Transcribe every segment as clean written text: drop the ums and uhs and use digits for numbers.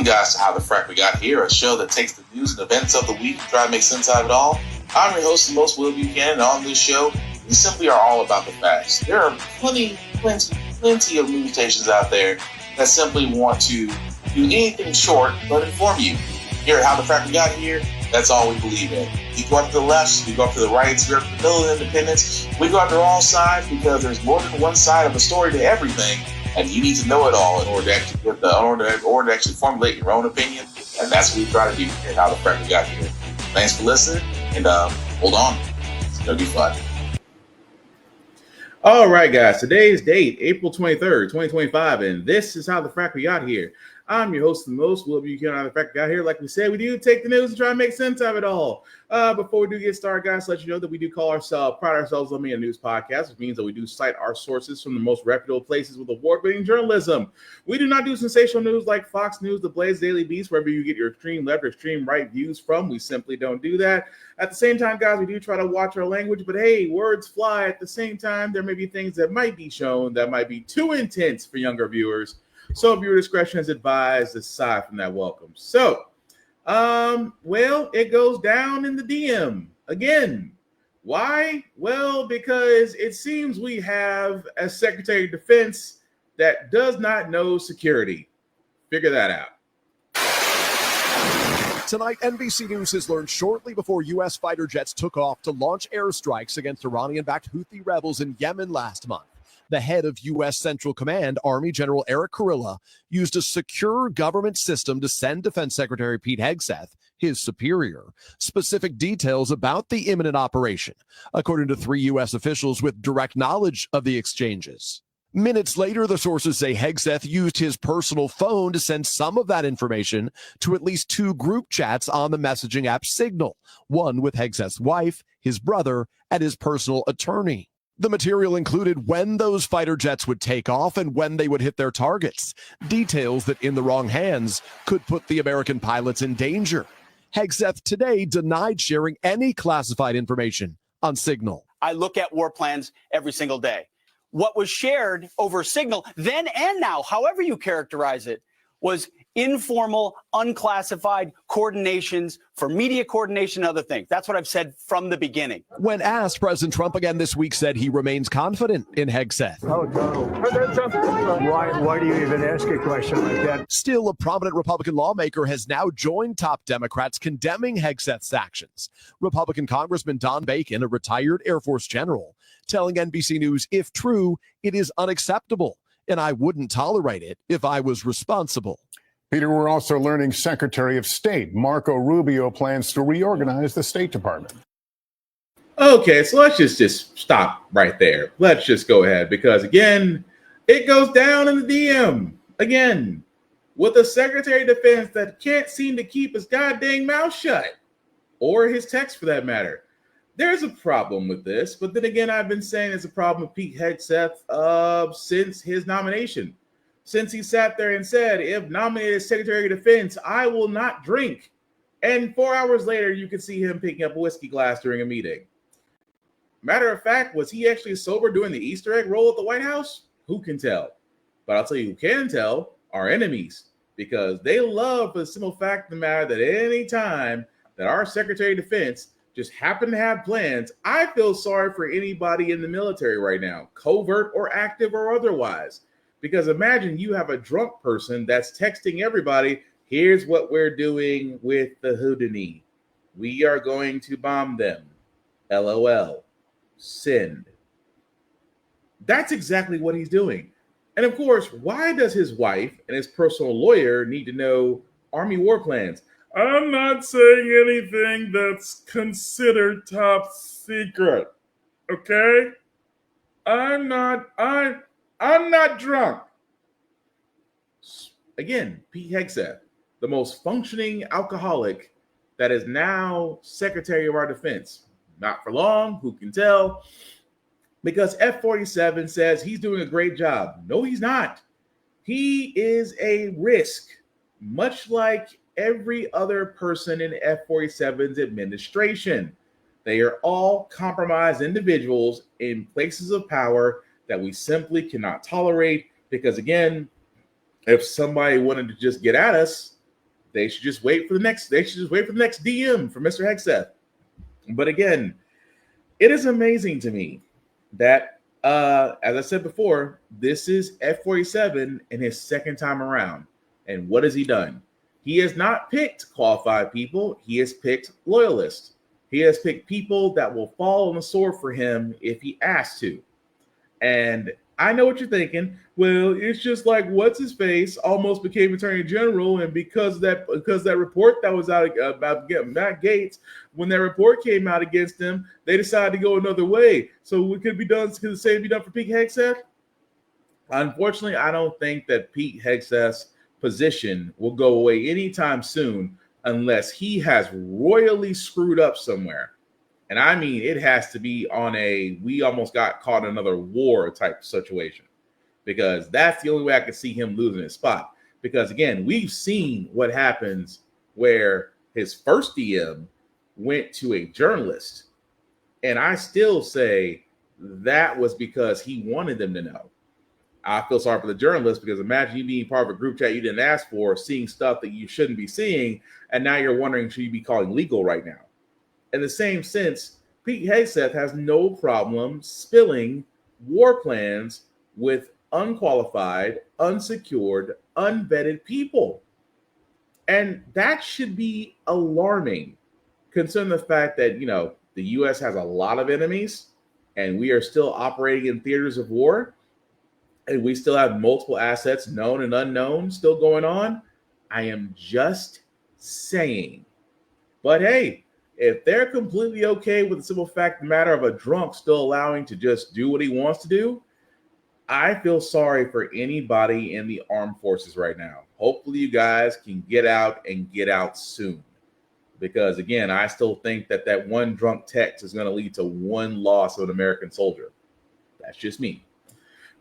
Welcome, guys, to How the Frack We Got Here, a show that takes the news and events of the week and try to make sense out of it all. I'm your host, the most Will Buchanan, and on this show, we simply are all about the facts. There are plenty of news stations out there that simply want to do anything short but inform you. Here at How the Frack We Got Here, that's all we believe in. We go up to the left, we go up to the right, we go up to the middle of independence, we go after all sides because there's more than one side of a story to everything. And you need to know it all in order to actually formulate your own opinion. And that's what we try to do here at How the Frack We Got Here. Thanks for listening, and hold on. It's going to be fun. All right, guys. Today's date, April 23rd, 2025, and this is How the Frack We Got Here. I'm your host, the most Will Buchanan. How the Frack We Got Here. Like we said, we do take the news and try to make sense of it all. Before we do get started, guys, let you know that we do pride ourselves on being a news podcast, which means that we do cite our sources from the most reputable places with award-winning journalism. We do not do sensational news like Fox News, The Blaze, Daily Beast, wherever you get your extreme left or extreme right views from. We simply don't do that. At the same time, guys, we do try to watch our language, but hey, words fly. At the same time, there may be things that might be shown that might be too intense for younger viewers. So viewer discretion is advised aside from that welcome. So, well, it goes down in the DM again. Why? Well, because it seems we have a Secretary of Defense that does not know security. Figure that out. Tonight, NBC News has learned shortly before U.S. fighter jets took off to launch airstrikes against Iranian-backed Houthi rebels in Yemen last month. The head of U.S. Central Command, Army General Eric Kurilla, used a secure government system to send Defense Secretary Pete Hegseth, his superior, specific details about the imminent operation, according to 3 U.S. officials with direct knowledge of the exchanges. Minutes later, the sources say Hegseth used his personal phone to send some of that information to at least 2 group chats on the messaging app Signal, one with Hegseth's wife, his brother, and his personal attorney. The material included when those fighter jets would take off and when they would hit their targets, details that in the wrong hands could put the American pilots in danger. Hegseth today denied sharing any classified information on Signal. I look at war plans every single day. What was shared over Signal then and now, however you characterize it, was informal, unclassified coordinations for media coordination and other things. That's what I've said from the beginning. When asked, President Trump again this week said he remains confident in Hegseth. Oh, no. Why do you even ask a question like that? Still, a prominent Republican lawmaker has now joined top Democrats condemning Hegseth's actions. Republican Congressman Don Bacon, a retired Air Force general, telling NBC News, if true, it is unacceptable, and I wouldn't tolerate it if I was responsible. Peter, we're also learning Secretary of State Marco Rubio plans to reorganize the State Department. Okay, so let's just stop right there. Let's just go ahead because, again, it goes down in the DM. Again, with a Secretary of Defense that can't seem to keep his goddamn mouth shut, or his text for that matter. There's a problem with this, but then again, I've been saying it's a problem with Pete Hegseth since his nomination. Since he sat there and said, if nominated Secretary of Defense, I will not drink. And 4 hours later, you could see him picking up a whiskey glass during a meeting. Matter of fact, was he actually sober during the Easter egg roll at the White House? Who can tell? But I'll tell you who can tell, our enemies. Because they love, for the simple fact of the matter, that any time that our Secretary of Defense just happen to have plans, I feel sorry for anybody in the military right now, covert or active or otherwise. Because imagine you have a drunk person that's texting everybody, here's what we're doing with the Houdini. We are going to bomb them. LOL. Send. That's exactly what he's doing. And of course, why does his wife and his personal lawyer need to know Army war plans? I'm not saying anything that's considered top secret. Okay? I'm not drunk. Again, Pete Hegseth, the most functioning alcoholic that is now Secretary of our Defense. Not for long, who can tell? Because F-47 says he's doing a great job. No, he's not. He is a risk, much like every other person in F-47's administration. They are all compromised individuals in places of power that we simply cannot tolerate because, again, if somebody wanted to just get at us, They should just wait for the next. They should just wait for the next DM from Mr. Hegseth. But again, it is amazing to me that, as I said before, this is F-47 in his second time around. And what has he done? He has not picked qualified people. He has picked loyalists. He has picked people that will fall on the sword for him if he asks to. And I know what you're thinking. Well, it's just like what's his face almost became Attorney General, and because that report that was out about Matt Gaetz, when that report came out against him, they decided to go another way. So it could be done. Could the same be done for Pete Hegseth? Unfortunately, I don't think that Pete Hegseth's position will go away anytime soon unless he has royally screwed up somewhere. And I mean, it has to be on a we almost got caught in another war type situation, because that's the only way I could see him losing his spot. Because again, we've seen what happens where his first DM went to a journalist. And I still say that was because he wanted them to know. I feel sorry for the journalist, because imagine you being part of a group chat you didn't ask for, seeing stuff that you shouldn't be seeing, and now you're wondering, should you be calling legal right now? In the same sense, Pete Hegseth has no problem spilling war plans with unqualified, unsecured, unvetted people. And that should be alarming, considering the fact that, the U.S. has a lot of enemies, and we are still operating in theaters of war, and we still have multiple assets, known and unknown, still going on. I am just saying. But hey, if they're completely okay with the simple fact matter of a drunk still allowing to just do what he wants to do, I feel sorry for anybody in the armed forces right now. Hopefully you guys can get out and get out soon. Because again, I still think that one drunk text is going to lead to one loss of an American soldier. That's just me.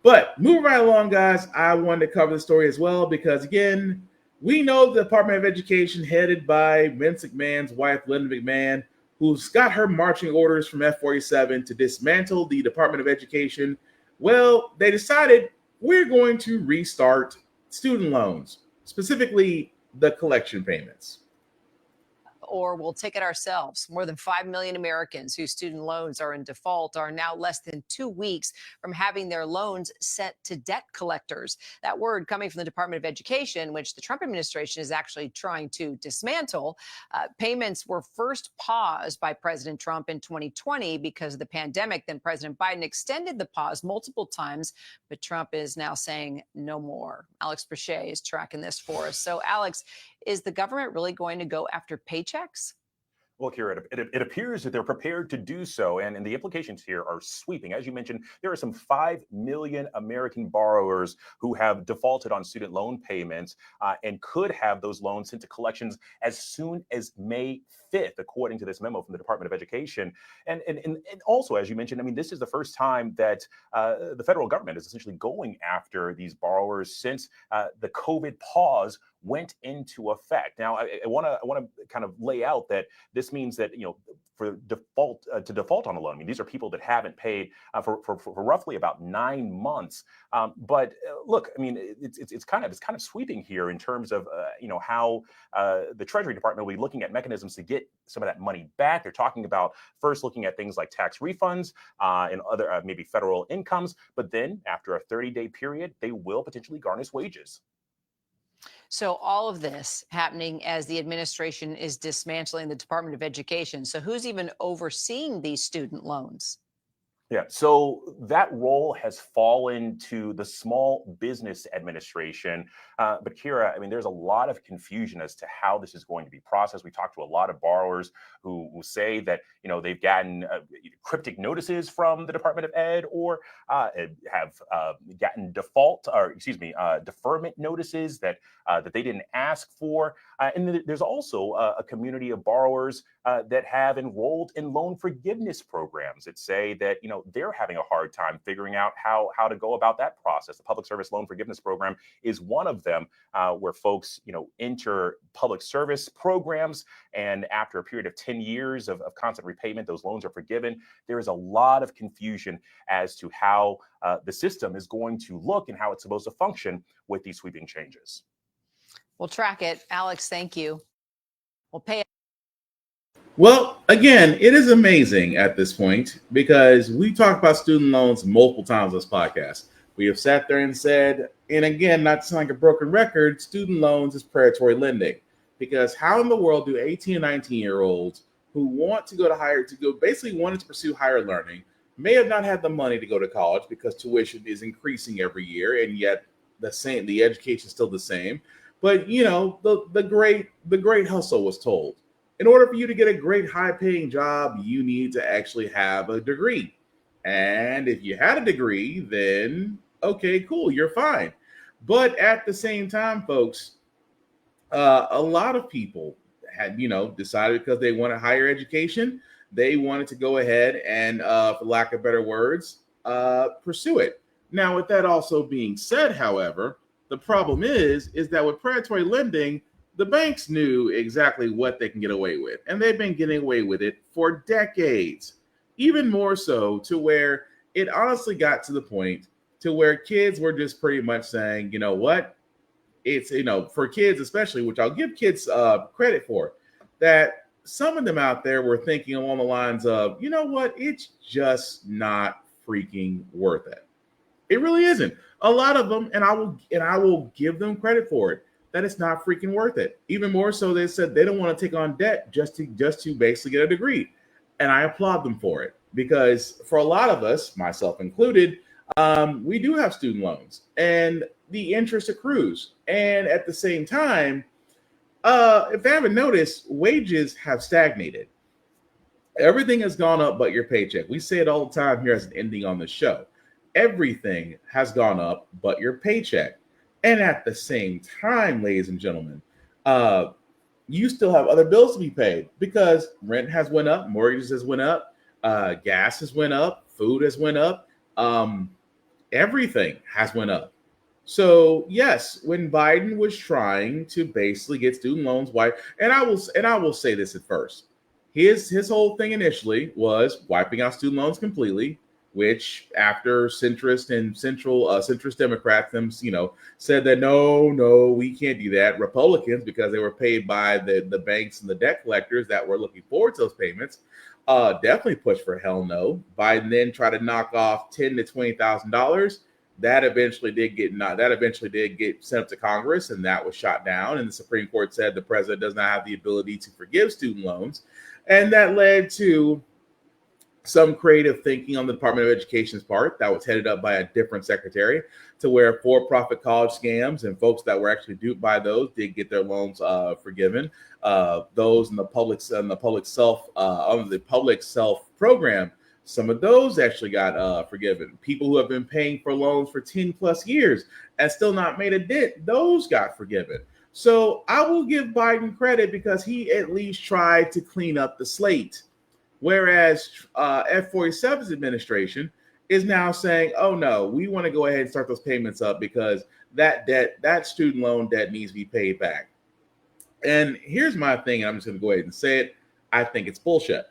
But moving right along, guys, I wanted to cover the story as well, because again, we know the Department of Education, headed by Vince McMahon's wife, Linda McMahon, who's got her marching orders from F-47 to dismantle the Department of Education. Well, they decided we're going to restart student loans, specifically the collection payments. Or we'll take it ourselves. More than 5 million Americans whose student loans are in default are now less than 2 weeks from having their loans sent to debt collectors. That word coming from the Department of Education, which the Trump administration is actually trying to dismantle. Payments were first paused by President Trump in 2020 because of the pandemic. Then President Biden extended the pause multiple times, but Trump is now saying no more. Alex Brachet is tracking this for us. So, Alex, is the government really going to go after paychecks? Well, Kira, it appears that they're prepared to do so, and the implications here are sweeping. As you mentioned, there are some 5 million American borrowers who have defaulted on student loan payments and could have those loans sent to collections as soon as May 5th, according to this memo from the Department of Education. And also, as you mentioned, I mean, this is the first time that the federal government is essentially going after these borrowers since the COVID pause went into effect. Now, I want to kind of lay out that this means that, for default to default on a loan, I mean, these are people that haven't paid for roughly about 9 months. But look, I mean, it's kind of sweeping here in terms of how the Treasury Department will be looking at mechanisms to get some of that money back. They're talking about first looking at things like tax refunds and other maybe federal incomes, but then after a 30-day period, they will potentially garnish wages. So all of this happening as the administration is dismantling the Department of Education. So who's even overseeing these student loans? Yeah, so that role has fallen to the Small Business Administration. But Kira, I mean, there's a lot of confusion as to how this is going to be processed. We talked to a lot of borrowers who say that, they've gotten cryptic notices from the Department of Ed, or have gotten deferment notices that they didn't ask for. And then there's also a community of borrowers that have enrolled in loan forgiveness programs that say that, they're having a hard time figuring out how to go about that process. The Public Service Loan Forgiveness Program is one of them, where folks, enter public service programs, and after a period of 10 years of constant repayment, those loans are forgiven. There is a lot of confusion as to how the system is going to look and how it's supposed to function with these sweeping changes. We'll track it. Alex, thank you. We'll pay. Well, again, it is amazing at this point because we talked about student loans multiple times on this podcast. We have sat there and said, and again, not to sound like a broken record, student loans is predatory lending. Because how in the world do 18 and 19-year-olds who want to go to basically wanted to pursue higher learning, may have not had the money to go to college because tuition is increasing every year, and yet the education is still the same. But the great hustle was told. In order for you to get a great high-paying job, you need to actually have a degree. And if you had a degree, then okay, cool, you're fine. But at the same time, folks, a lot of people had, decided because they wanted higher education, they wanted to go ahead and, for lack of better words, pursue it. Now, with that also being said, however, the problem is that with predatory lending, the banks knew exactly what they can get away with, and they've been getting away with it for decades. Even more so to where it honestly got to the point to where kids were just pretty much saying, you know what? It's, for kids especially, which I'll give kids credit for, that some of them out there were thinking along the lines of, you know what? It's just not freaking worth it. It really isn't. A lot of them, and I will give them credit for it, that it's not freaking worth it. Even more so, they said they don't want to take on debt just to basically get a degree. And I applaud them for it, because for a lot of us, myself included, we do have student loans and the interest accrues. And at the same time, if I haven't noticed, wages have stagnated. Everything has gone up but your paycheck. We say it all the time here as an ending on the show. Everything has gone up but your paycheck. And at the same time, ladies and gentlemen, you still have other bills to be paid because rent has went up, mortgages has went up, gas has went up, food has went up, everything has went up. So yes, when Biden was trying to basically get student loans wiped, and I will say this at first, his whole thing initially was wiping out student loans completely, which after centrist Democrats said that no, we can't do that. Republicans, because they were paid by the banks and the debt collectors that were looking forward to those payments, definitely pushed for hell no. Biden then tried to knock off $10,000 to $20,000. That eventually did get sent up to Congress, and that was shot down. And the Supreme Court said the president does not have the ability to forgive student loans, and that led to some creative thinking on the Department of Education's part that was headed up by a different secretary, to where for-profit college scams and folks that were actually duped by those did get their loans forgiven. Those in the public self program, some of those actually got forgiven. People who have been paying for loans for 10 plus years and still not made a dent, those got forgiven. So I will give Biden credit because he at least tried to clean up the slate. Whereas F-47's administration is now saying, oh no, we want to go ahead and start those payments up because that student loan debt needs to be paid back. And here's my thing, and I'm just going to go ahead and say it. I think it's bullshit.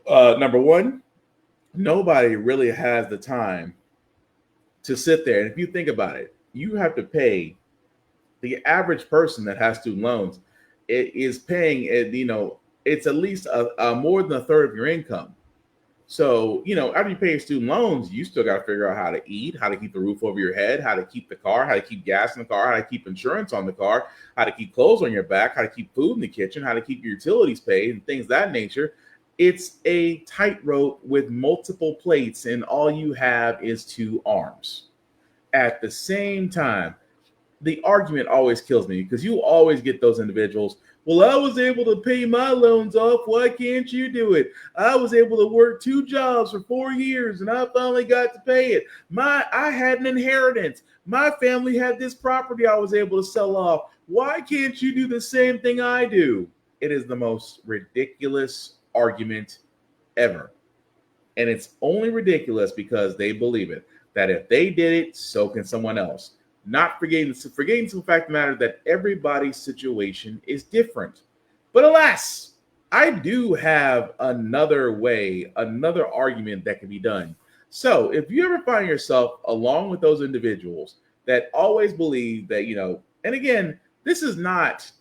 Number one, nobody really has the time to sit there. And if you think about it, you have to pay the average person that has student loans. It is paying, it's at least more than a third of your income. So, after you pay your student loans, you still got to figure out how to eat, how to keep the roof over your head, how to keep the car, how to keep gas in the car, how to keep insurance on the car, how to keep clothes on your back, how to keep food in the kitchen, how to keep your utilities paid, and things of that nature. It's a tightrope with multiple plates, and all you have is two arms. At the same time, the argument always kills me because you always get those individuals. Well, I was able to pay my loans off. Why can't you do it? I was able to work 2 jobs for 4 years and I finally got to pay it. I had an inheritance. My family had this property I was able to sell off. Why can't you do the same thing I do? It is the most ridiculous argument ever. And it's only ridiculous because they believe it, that if they did it, so can someone else. Not forgetting the fact of the matter that everybody's situation is different. But alas, I do have another argument that can be done. So if you ever find yourself along with those individuals that always believe that, and again, This is not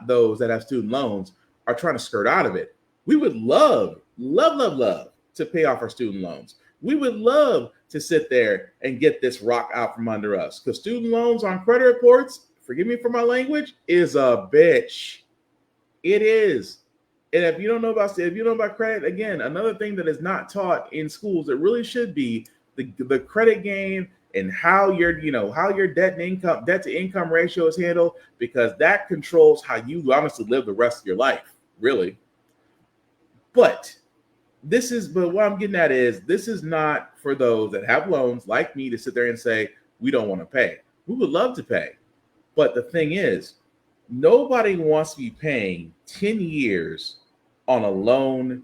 those that have student loans are trying to skirt out of it. We would love to pay off our student loans. We would love to sit there and get this rock out from under us, because student loans on credit reports, forgive me for my language, is a bitch. It is. And if you don't know about credit, again, another thing that is not taught in schools that really should be the credit game and how your debt to income ratio is handled, because that controls how you honestly live the rest of your life, really. But what I'm getting at is, this is not for those that have loans like me to sit there and say, we don't want to pay. We would love to pay. But the thing is, nobody wants to be paying 10 years on a loan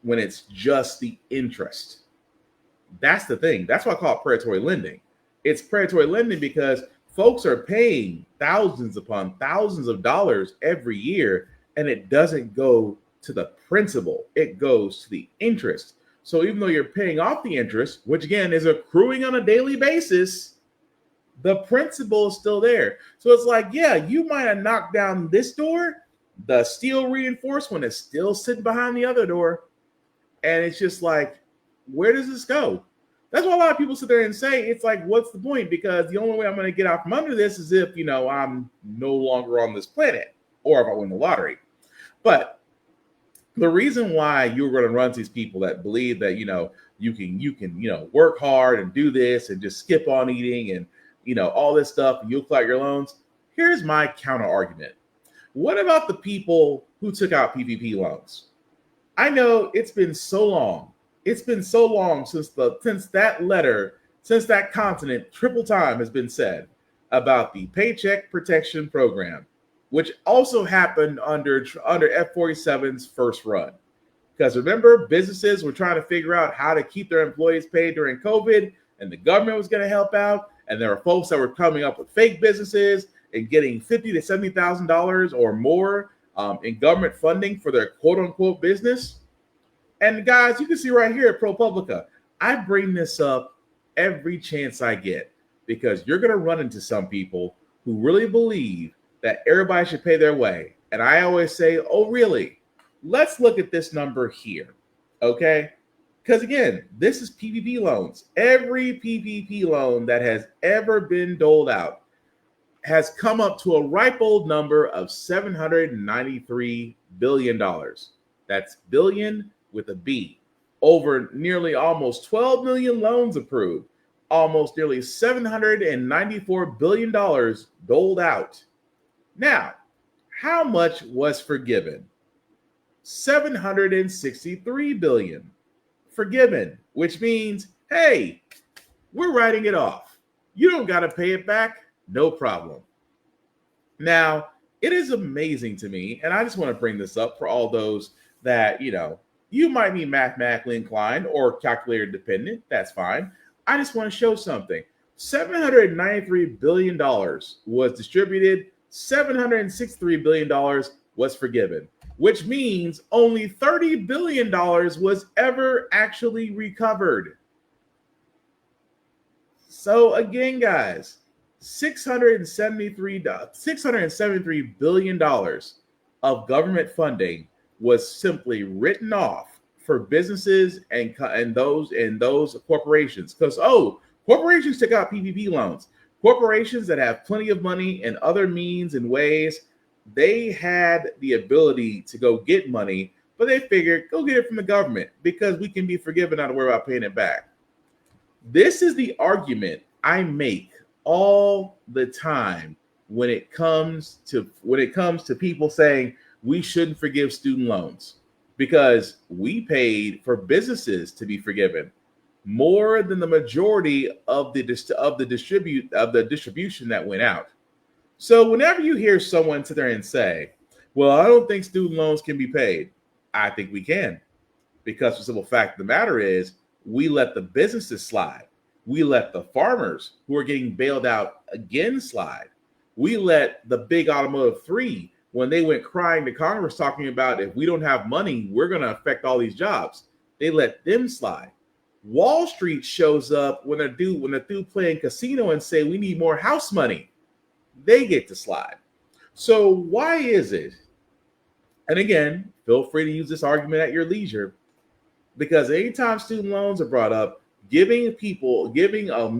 when it's just the interest. That's the thing. That's why I call it predatory lending. It's predatory lending because folks are paying thousands upon thousands of dollars every year, and it doesn't go to the principal. It goes to the interest. So even though you're paying off the interest, which again is accruing on a daily basis, the principal is still there. So it's like, yeah, you might have knocked down this door, the steel reinforcement is still sitting behind the other door. And it's just like, where does this go? That's why a lot of people sit there and say, it's like, what's the point? Because the only way I'm going to get out from under this is if, I'm no longer on this planet, or if I win the lottery. But the reason why you're going to run to these people that believe that, you can work hard and do this and just skip on eating and, all this stuff, and you'll collect your loans. Here's my counter argument. What about the people who took out PPP loans? I know it's been so long. It's been so long since that continent triple time has been said about the Paycheck Protection Program, which also happened under F-47's first run. Because remember, businesses were trying to figure out how to keep their employees paid during COVID, and the government was going to help out. And there were folks that were coming up with fake businesses and getting $50,000 to $70,000 or more in government funding for their quote unquote business. And guys, you can see right here at ProPublica, I bring this up every chance I get, because you're going to run into some people who really believe that everybody should pay their way. And I always say, oh, really? Let's look at this number here, okay? Because again, this is PPP loans. Every PPP loan that has ever been doled out has come up to a ripe old number of $793 billion. That's billion with a B. Over nearly almost 12 million loans approved, almost nearly $794 billion doled out. Now, how much was forgiven? $763 billion forgiven, which means, hey, we're writing it off. You don't got to pay it back. No problem. Now, it is amazing to me, and I just want to bring this up for all those that, you might be mathematically inclined or calculator dependent. That's fine. I just want to show something. $793 billion was distributed. $763 billion was forgiven, which means only $30 billion was ever actually recovered. So again, guys, $673 billion of government funding was simply written off for businesses and those corporations. Because, corporations took out PPP loans. Corporations that have plenty of money and other means and ways, they had the ability to go get money, but they figured, go get it from the government because we can be forgiven, not to worry about paying it back. This is the argument I make all the time when it comes to people saying we shouldn't forgive student loans, because we paid for businesses to be forgiven more than the majority of the distribution that went out. So whenever you hear someone sit there and say, well, I don't think student loans can be paid, I think we can, because the simple fact of the matter is we let the businesses slide. We let the farmers who are getting bailed out again slide. We let the big automotive three, when they went crying to Congress talking about, if we don't have money, we're going to affect all these jobs, they let them slide. Wall Street shows up when they're through playing casino and say, we need more house money. they get to slide. So why is it? And again, feel free to use this argument at your leisure, because anytime student loans are brought up, giving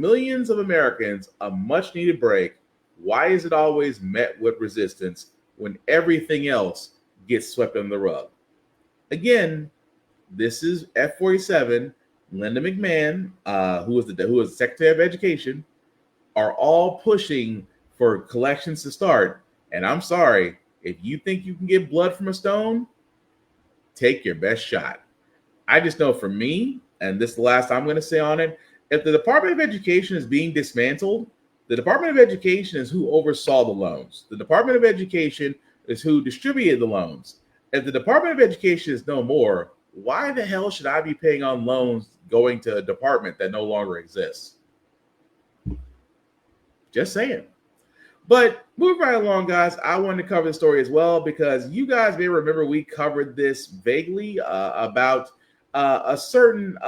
millions of Americans a much needed break, why is it always met with resistance when everything else gets swept under the rug? Again, this is F47, Linda McMahon, who is the Secretary of Education, are all pushing for collections to start. And I'm sorry, if you think you can get blood from a stone, take your best shot. I just know for me, and this is the last I'm going to say on it, if the Department of Education is being dismantled, the Department of Education is who oversaw the loans. The Department of Education is who distributed the loans. If the Department of Education is no more, why the hell should I be paying on loans going to a department that no longer exists? Just saying. But moving right along, guys, I wanted to cover the story as well because you guys may remember we covered this vaguely about a certain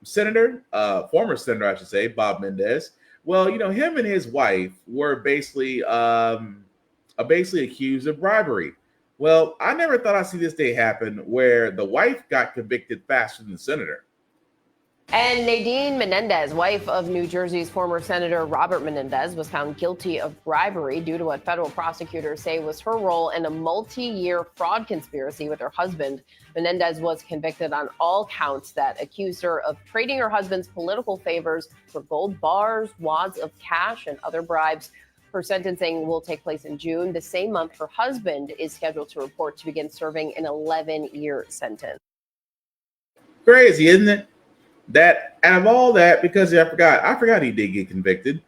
senator, former senator, I should say, Bob Menendez. Well, him and his wife were basically accused of bribery. Well, I never thought I'd see this day happen where the wife got convicted faster than the senator. And Nadine Menendez, wife of New Jersey's former Senator Robert Menendez, was found guilty of bribery due to what federal prosecutors say was her role in a multi-year fraud conspiracy with her husband. Menendez was convicted on all counts that accused her of trading her husband's political favors for gold bars, wads of cash, and other bribes. Her sentencing will take place in June. The same month, her husband is scheduled to report to begin serving an 11-year sentence. Crazy, isn't it? That out of all that, because I forgot he did get convicted.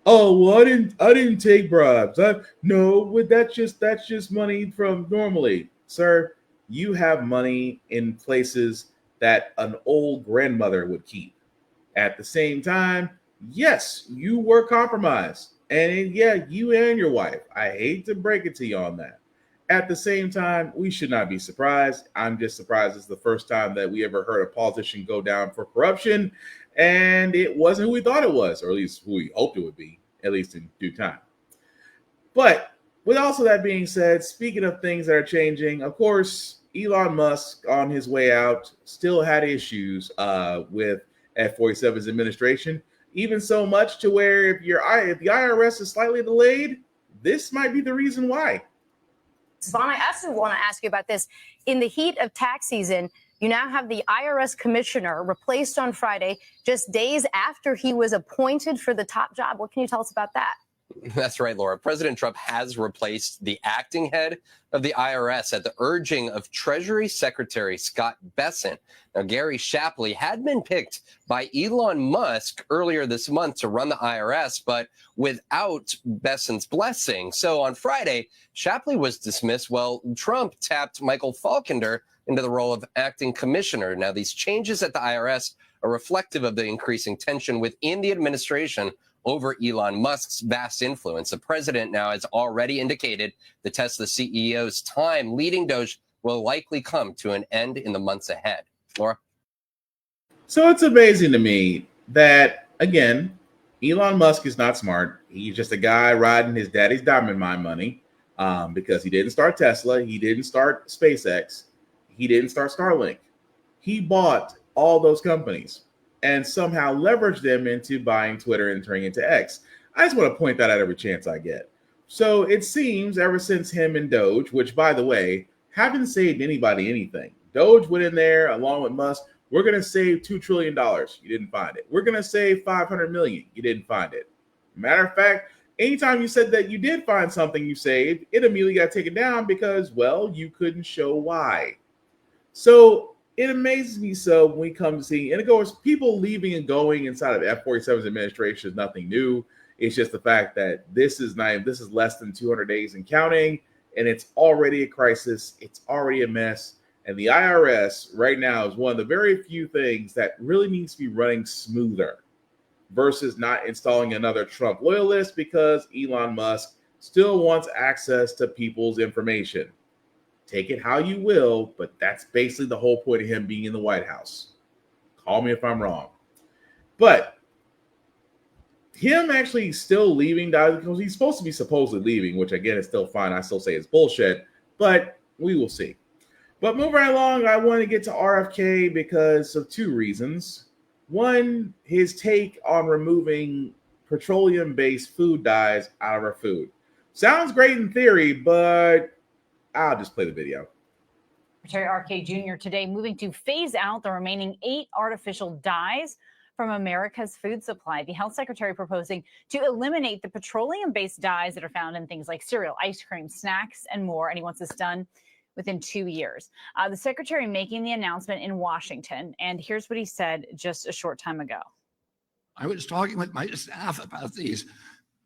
Oh, well, I didn't take bribes. That's just money from normally. Sir, you have money in places that an old grandmother would keep. At the same time, yes, you were compromised. And yeah, you and your wife. I hate to break it to you on that. At the same time, we should not be surprised. I'm just surprised it's the first time that we ever heard a politician go down for corruption, and it wasn't who we thought it was, or at least who we hoped it would be, at least in due time. But with also that being said, speaking of things that are changing, of course, Elon Musk on his way out still had issues with F47's administration, even so much to where if the IRS is slightly delayed, this might be the reason why. Vaughn, I also want to ask you about this. In the heat of tax season, you now have the IRS commissioner replaced on Friday, just days after he was appointed for the top job. What can you tell us about that? That's right, Laura. President Trump has replaced the acting head of the IRS at the urging of Treasury Secretary Scott Bessent. Now, Gary Shapley had been picked by Elon Musk earlier this month to run the IRS, but without Bessent's blessing. So on Friday, Shapley was dismissed while Trump tapped Michael Falkender into the role of acting commissioner. Now, these changes at the IRS are reflective of the increasing tension within the administration over Elon Musk's vast influence. The president now has already indicated the Tesla CEO's time leading Doge will likely come to an end in the months ahead. Laura? So it's amazing to me that, again, Elon Musk is not smart. He's just a guy riding his daddy's diamond mine money because he didn't start Tesla. He didn't start SpaceX. He didn't start Starlink. He bought all those companies and somehow leverage them into buying Twitter and turning into X. I just want to point that out every chance I get. So it seems ever since him and Doge, which, by the way, haven't saved anybody anything. Doge went in there along with Musk. We're going to save $2 trillion. You didn't find it. We're going to save $500 million. You didn't find it. Matter of fact, anytime you said that you did find something you saved, it immediately got taken down because, well, you couldn't show why. So it amazes me so when we come to see, and of course, people leaving and going inside of F47's administration is nothing new. It's just the fact that this is less than 200 days and counting, and it's already a crisis. It's already a mess. And the IRS right now is one of the very few things that really needs to be running smoother versus not installing another Trump loyalist because Elon Musk still wants access to people's information. Take it how you will, but that's basically the whole point of him being in the White House. Call me if I'm wrong. But him actually still leaving because he's supposed to be supposedly leaving, which again is still fine. I still say it's bullshit, but we will see. But moving right along, I want to get to RFK because of two reasons. One, his take on removing petroleum-based food dyes out of our food. Sounds great in theory, but I'll just play the video. Secretary RK Jr. today moving to phase out the remaining 8 artificial dyes from America's food supply. The health secretary proposing to eliminate the petroleum-based dyes that are found in things like cereal, ice cream, snacks, and more. And he wants this done within 2 years. The secretary making the announcement in Washington. And here's what he said just a short time ago. I was talking with my staff about these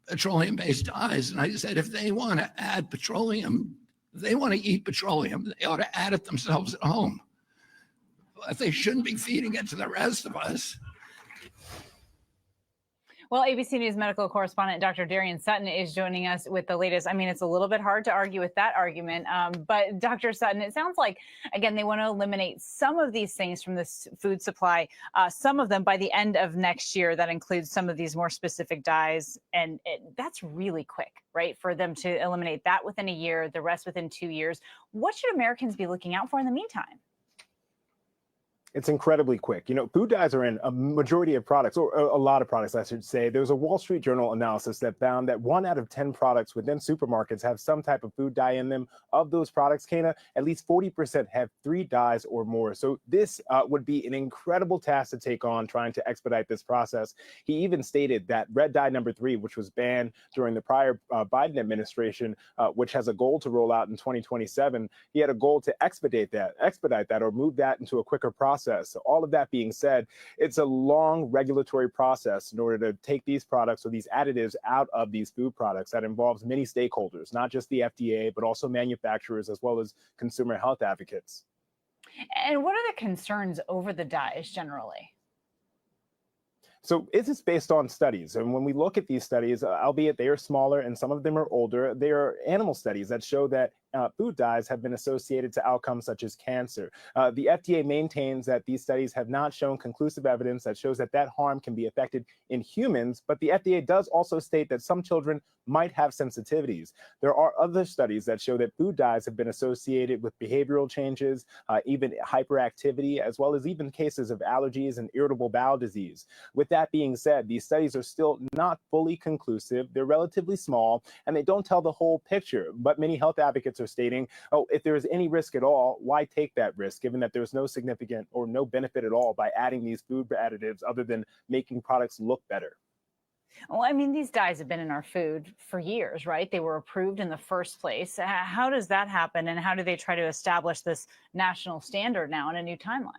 petroleum-based dyes, and I said, if they want to add petroleum, if they want to eat petroleum, they ought to add it themselves at home. But they shouldn't be feeding it to the rest of us. Well, ABC News medical correspondent Dr. Darian Sutton is joining us with the latest. I mean, it's a little bit hard to argue with that argument. But Dr. Sutton, it sounds like, again, they want to eliminate some of these things from this food supply, some of them by the end of next year. That includes some of these more specific dyes. And that's really quick, right, for them to eliminate that within a year, the rest within 2 years. What should Americans be looking out for in the meantime? It's incredibly quick. You know, food dyes are in a majority of products, or a lot of products, I should say. There was a Wall Street Journal analysis that found that 1 out of 10 products within supermarkets have some type of food dye in them. Of those products, Kana, at least 40% have 3 dyes or more. So this would be an incredible task to take on, trying to expedite this process. He even stated that red dye number 3, which was banned during the prior Biden administration, which has a goal to roll out in 2027, he had a goal to expedite that, or move that into a quicker process. So all of that being said, it's a long regulatory process in order to take these products or these additives out of these food products that involves many stakeholders, not just the FDA, but also manufacturers as well as consumer health advocates. And what are the concerns over the dyes generally? So it is based on studies. And when we look at these studies, albeit they are smaller and some of them are older, they are animal studies that show that food dyes have been associated to outcomes such as cancer. The FDA maintains that these studies have not shown conclusive evidence that shows that harm can be affected in humans, but the FDA does also state that some children might have sensitivities. There are other studies that show that food dyes have been associated with behavioral changes, even hyperactivity, as well as even cases of allergies and irritable bowel disease. With that being said, these studies are still not fully conclusive. They're relatively small, and they don't tell the whole picture. But many health advocates are stating, oh, if there is any risk at all, why take that risk, given that there's no significant or no benefit at all by adding these food additives other than making products look better? Well, I mean, these dyes have been in our food for years, right? They were approved in the first place. How does that happen? And how do they try to establish this national standard now in a new timeline?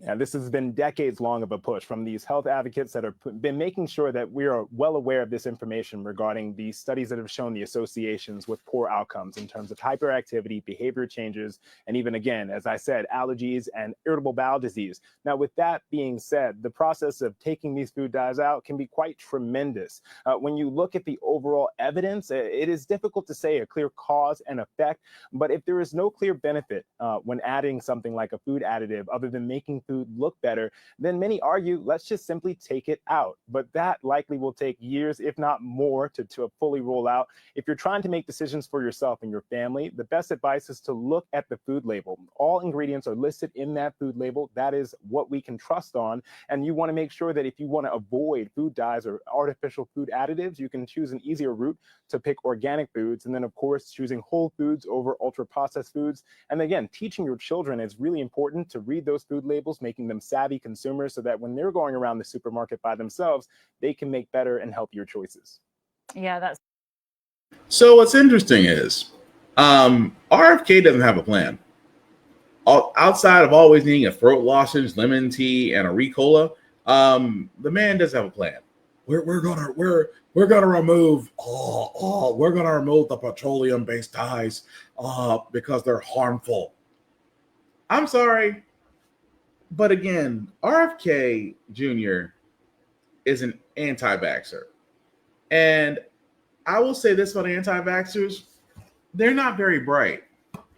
And this has been decades long of a push from these health advocates that have been making sure that we are well aware of this information regarding the studies that have shown the associations with poor outcomes in terms of hyperactivity, behavior changes, and even, again, as I said, allergies and irritable bowel disease. Now, with that being said, the process of taking these food dyes out can be quite tremendous. When you look at the overall evidence, it is difficult to say a clear cause and effect, but if there is no clear benefit when adding something like a food additive other than making food look better, then many argue, let's just simply take it out. But that likely will take years, if not more, to fully roll out. If you're trying to make decisions for yourself and your family, the best advice is to look at the food label. All ingredients are listed in that food label. That is what we can trust on. And you want to make sure that if you want to avoid food dyes or artificial food additives, you can choose an easier route to pick organic foods. And then, of course, choosing whole foods over ultra-processed foods. And again, teaching your children is really important to read those food labels, making them savvy consumers so that when they're going around the supermarket by themselves, they can make better and healthier choices. Yeah, that's. So what's interesting is RFK doesn't have a plan. Outside of always needing a throat lozenge, lemon tea, and a Ricola, the man doesn't have a plan. We're gonna remove the petroleum-based dyes because they're harmful. I'm sorry. But again, RFK Jr. is an anti-vaxxer. And I will say this about anti-vaxxers, they're not very bright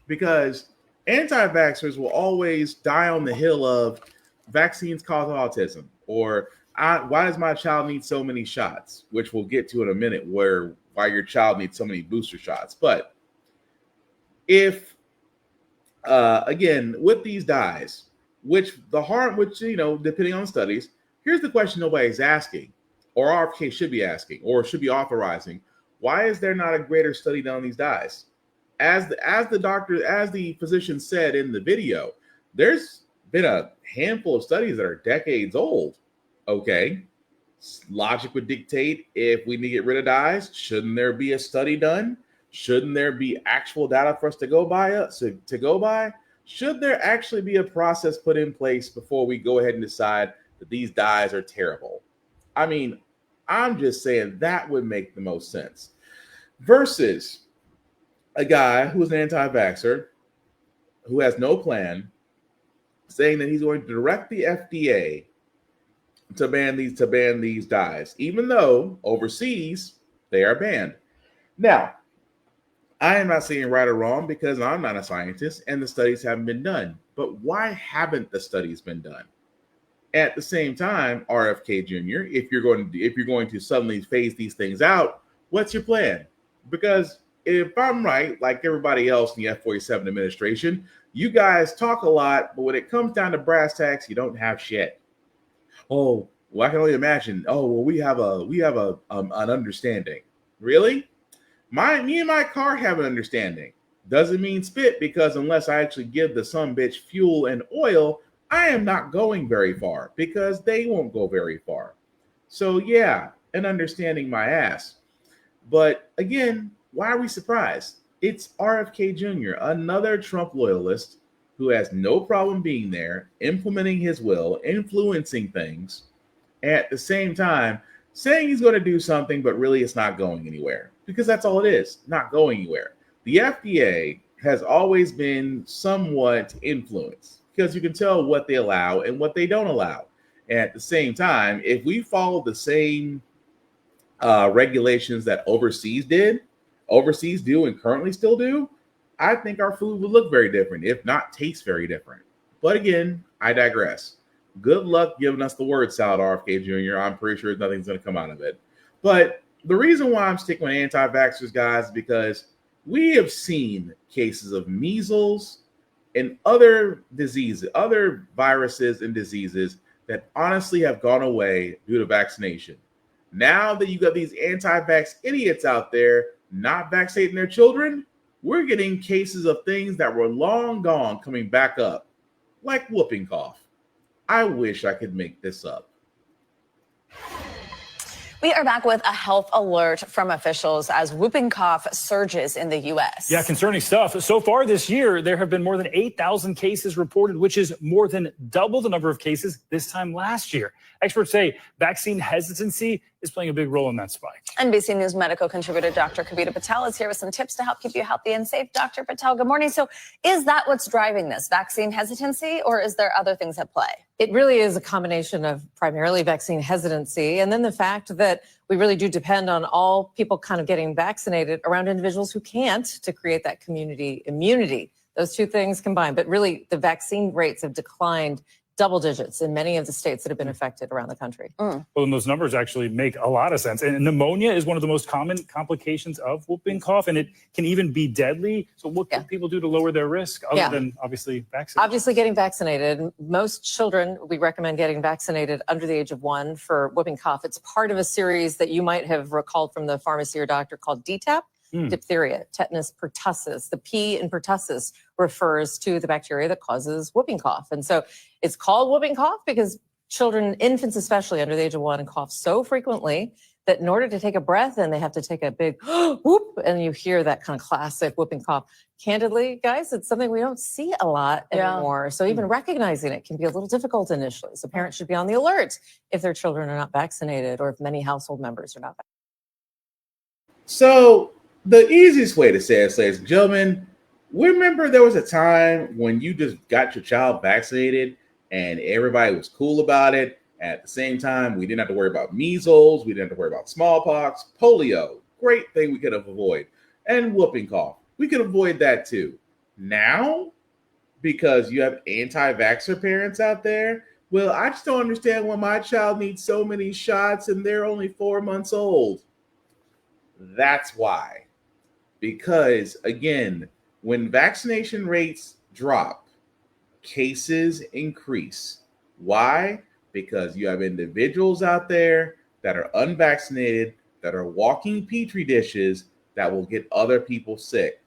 because anti-vaxxers will always die on the hill of vaccines cause autism or why does my child need so many shots? Which we'll get to in a minute, why your child needs so many booster shots. But if again with these dyes, which depending on the studies, here's the question nobody's asking, or RFK should be asking, or should be authorizing: why is there not a greater study done on these dyes? As the physician said in the video, there's been a handful of studies that are decades old. Okay, logic would dictate, if we need to get rid of dyes, shouldn't there be a study done? Shouldn't there be actual data for us to go by? Should there actually be a process put in place before we go ahead and decide that these dyes are terrible? I mean, I'm just saying that would make the most sense. Versus a guy who's an anti-vaxxer, who has no plan, saying that he's going to direct the FDA to ban these dyes, even though overseas they are banned. Now, I am not saying right or wrong because I'm not a scientist and the studies haven't been done. But why haven't the studies been done? At the same time, RFK Jr., if you're going to suddenly phase these things out, what's your plan? Because if I'm right, like everybody else in the F-47 administration, you guys talk a lot, but when it comes down to brass tacks, you don't have shit. Oh, well, I can only imagine. Oh, well, we have an understanding. Really? Me and my car have an understanding. Doesn't mean spit, because unless I actually give the sumbitch fuel and oil, I am not going very far, because they won't go very far. So yeah, an understanding my ass. But again, why are we surprised? It's RFK Jr., another Trump loyalist who has no problem being there, implementing his will, influencing things, at the same time saying he's going to do something, but really it's not going anywhere. Because that's all it is, not going anywhere. The FDA has always been somewhat influenced, because you can tell what they allow and what they don't allow. And at the same time, if we follow the same regulations that overseas do and currently still do, I think our food would look very different, if not taste very different. But again, I digress. Good luck giving us the word salad, RFK Jr. I'm pretty sure nothing's going to come out of it. But the reason why I'm sticking with anti-vaxxers, guys, is because we have seen cases of measles and other diseases, other viruses and diseases that honestly have gone away due to vaccination. Now that you got these anti-vax idiots out there not vaccinating their children, we're getting cases of things that were long gone coming back up, like whooping cough. I wish I could make this up. We are back with a health alert from officials as whooping cough surges in the U.S. Yeah, concerning stuff. So far this year, there have been more than 8,000 cases reported, which is more than double the number of cases this time last year. Experts say vaccine hesitancy is playing a big role in that spike. NBC News medical contributor Dr. Kavita Patel is here with some tips to help keep you healthy and safe. Dr. Patel, good morning. So is that what's driving this, vaccine hesitancy, or is there other things at play? It really is a combination of primarily vaccine hesitancy and then the fact that we really do depend on all people kind of getting vaccinated around individuals who can't, to create that community immunity. Those two things combined. But really, the vaccine rates have declined double digits in many of the states that have been affected around the country. Well, and those numbers actually make a lot of sense. And pneumonia is one of the most common complications of whooping cough, and it can even be deadly. So what can people do to lower their risk other than obviously vaccination? Obviously getting vaccinated. Most children, we recommend getting vaccinated under the age of 1 for whooping cough. It's part of a series that you might have recalled from the pharmacy or doctor called DTaP. Diphtheria, tetanus, pertussis. The P in pertussis refers to the bacteria that causes whooping cough. And so it's called whooping cough because children, infants especially under the age of 1, cough so frequently that in order to take a breath in, they have to take a big whoop, and you hear that kind of classic whooping cough. Candidly, guys, it's something we don't see a lot anymore. So even recognizing it can be a little difficult initially. So parents should be on the alert if their children are not vaccinated or if many household members are not vaccinated. So the easiest way to say it, ladies and gentlemen, remember there was a time when you just got your child vaccinated and everybody was cool about it. At the same time, we didn't have to worry about measles. We didn't have to worry about smallpox, polio. Great thing we could have avoided. And whooping cough. We could avoid that too. Now, because you have anti-vaxxer parents out there Well, I just don't understand why my child needs so many shots and they're only 4 months old. That's why. Because, again, when vaccination rates drop, cases increase. Why? Because you have individuals out there that are unvaccinated, that are walking petri dishes, that will get other people sick.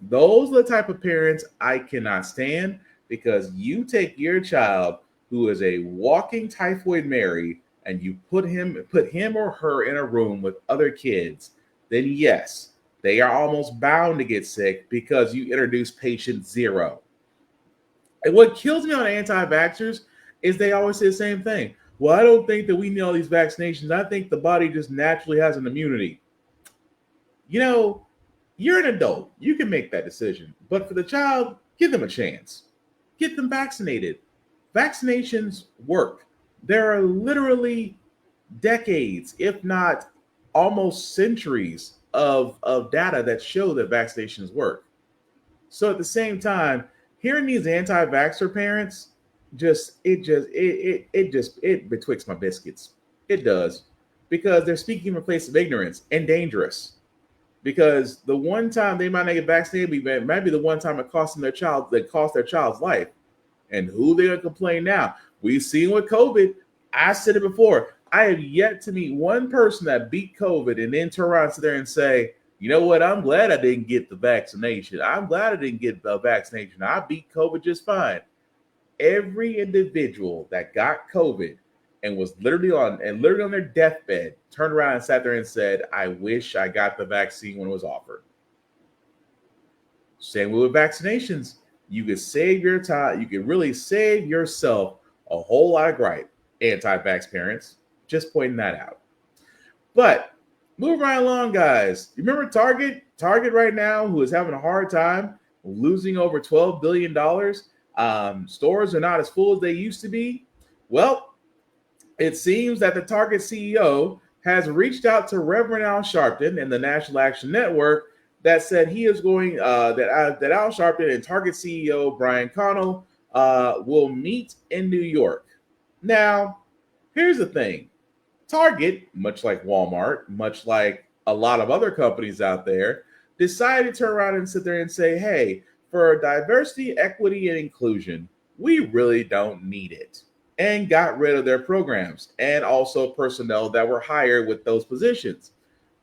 Those are the type of parents I cannot stand, because you take your child who is a walking typhoid Mary and you put him or her in a room with other kids, then yes, they are almost bound to get sick because you introduce patient zero. And what kills me on anti-vaxxers is they always say the same thing. Well, I don't think that we need all these vaccinations. I think the body just naturally has an immunity. You know, you're an adult. You can make that decision. But for the child, give them a chance. Get them vaccinated. Vaccinations work. There are literally decades, if not almost centuries of data that show that vaccinations work. So at the same time, hearing these anti-vaxxer parents it betwixt my biscuits. It does. Because they're speaking from a place of ignorance and dangerous. Because the one time they might not get vaccinated might be the one time it cost their child's life. And who they're gonna complain now? We've seen with COVID. I said it before. I have yet to meet one person that beat COVID and then turn around and sit there and say, you know what? I'm glad I didn't get the vaccination. I'm glad I didn't get the vaccination. I beat COVID just fine. Every individual that got COVID and was literally on their deathbed turned around and sat there and said, I wish I got the vaccine when it was offered. Same with vaccinations. You could save your time. You could really save yourself a whole lot of gripe, anti-vax parents. Just pointing that out. But move right along, guys. You remember Target? Target right now, who is having a hard time losing over $12 billion. Stores are not as full as they used to be. Well, it seems that the Target CEO has reached out to Reverend Al Sharpton and the National Action Network that said he is going, that Al Sharpton and Target CEO Brian Connell will meet in New York. Now, here's the thing. Target, much like Walmart, much like a lot of other companies out there, decided to turn around and sit there and say, hey, for diversity, equity, and inclusion, we really don't need it. And got rid of their programs and also personnel that were hired with those positions.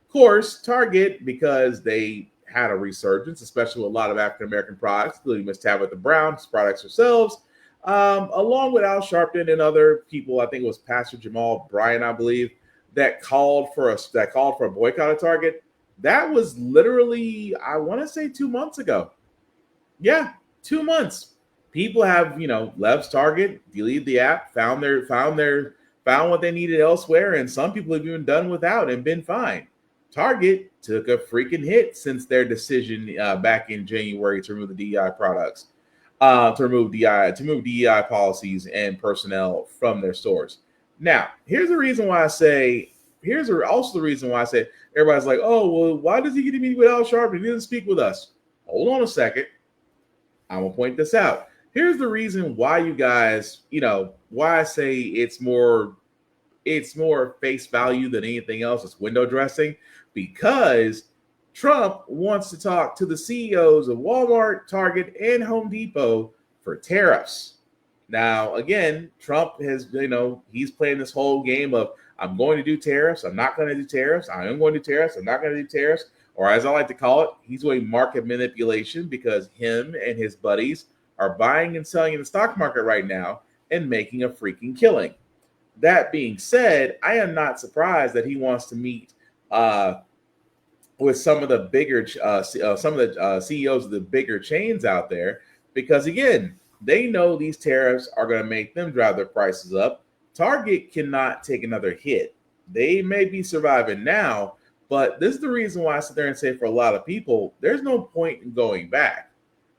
Of course, Target, because they had a resurgence, especially with a lot of African-American products, including Miss Tabitha Brown's products herself, along with Al Sharpton and other people, I think it was Pastor Jamal Bryan, I believe, that called for a boycott of Target. That was literally, I want to say 2 months ago. Yeah, 2 months. People have, left Target, deleted the app, found what they needed elsewhere, and some people have even done without and been fine. Target took a freaking hit since their decision back in January to remove the DEI products, to remove DEI policies and personnel from their stores. Now, here's also the reason why I say everybody's like, oh, well, why does he get to meet with Al Sharpton? He doesn't speak with us. Hold on a second. I'm gonna point this out. Here's the reason why you guys, why I say it's more face value than anything else. It's window dressing, because Trump wants to talk to the CEOs of Walmart, Target, and Home Depot for tariffs. Now, again, Trump has, he's playing this whole game of, I'm going to do tariffs. I'm not going to do tariffs. I am going to do tariffs. I'm not going to do tariffs. Or as I like to call it, he's doing market manipulation, because him and his buddies are buying and selling in the stock market right now and making a freaking killing. That being said, I am not surprised that he wants to meet with some of the bigger, CEOs of the bigger chains out there, because again, they know these tariffs are going to make them drive their prices up. Target cannot take another hit. They may be surviving now, but this is the reason why I sit there and say, for a lot of people, there's no point in going back.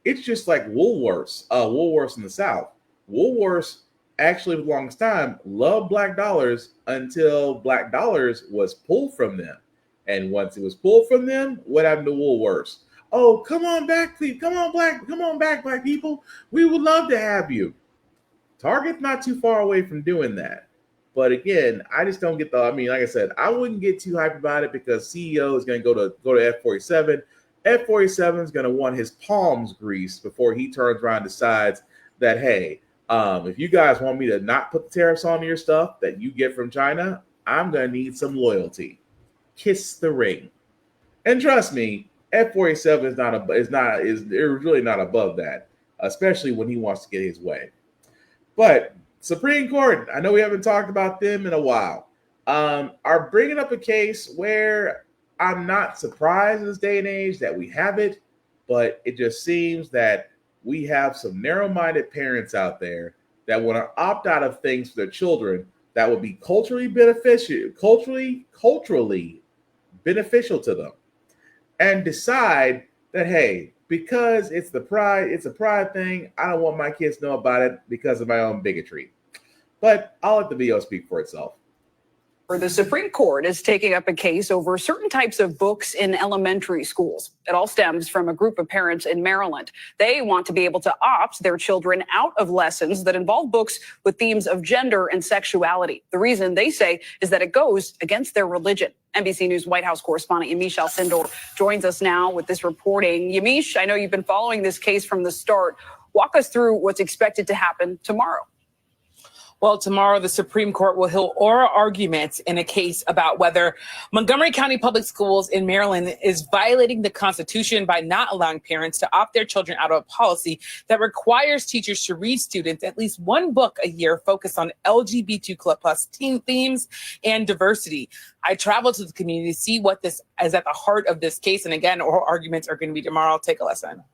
It's just like Woolworths in the South. Woolworths actually, for the longest time, loved black dollars until black dollars was pulled from them. And once it was pulled from them, what happened to Woolworths? Oh, come on back, please. Come on back, black people. We would love to have you. Target's not too far away from doing that. But again, I just don't get like I said, I wouldn't get too hyped about it because CEO is going to go to F-47. F-47 is going to want his palms greased before he turns around and decides that, hey, if you guys want me to not put the tariffs on your stuff that you get from China, I'm going to need some loyalty. Kiss the ring. And trust me, F-47 is really not above that, especially when he wants to get his way. But Supreme Court, I know we haven't talked about them in a while, are bringing up a case where I'm not surprised in this day and age that we have it, but it just seems that we have some narrow-minded parents out there that want to opt out of things for their children that would be culturally beneficial to them, and decide that, hey, because it's a pride thing, I don't want my kids to know about it because of my own bigotry. But I'll let the video speak for itself. The Supreme Court is taking up a case over certain types of books in elementary schools. It all stems from a group of parents in Maryland. They want to be able to opt their children out of lessons that involve books with themes of gender and sexuality. The reason, they say, is that it goes against their religion. NBC News White House correspondent Yamiche Alcindor joins us now with this reporting. Yamiche, I know you've been following this case from the start. Walk us through what's expected to happen tomorrow. Well, tomorrow, the Supreme Court will hear oral arguments in a case about whether Montgomery County Public Schools in Maryland is violating the Constitution by not allowing parents to opt their children out of a policy that requires teachers to read students at least one book a year focused on LGBTQ+ teen themes and diversity. I traveled to the community to see what this is at the heart of this case. And again, oral arguments are going to be tomorrow. Take a listen.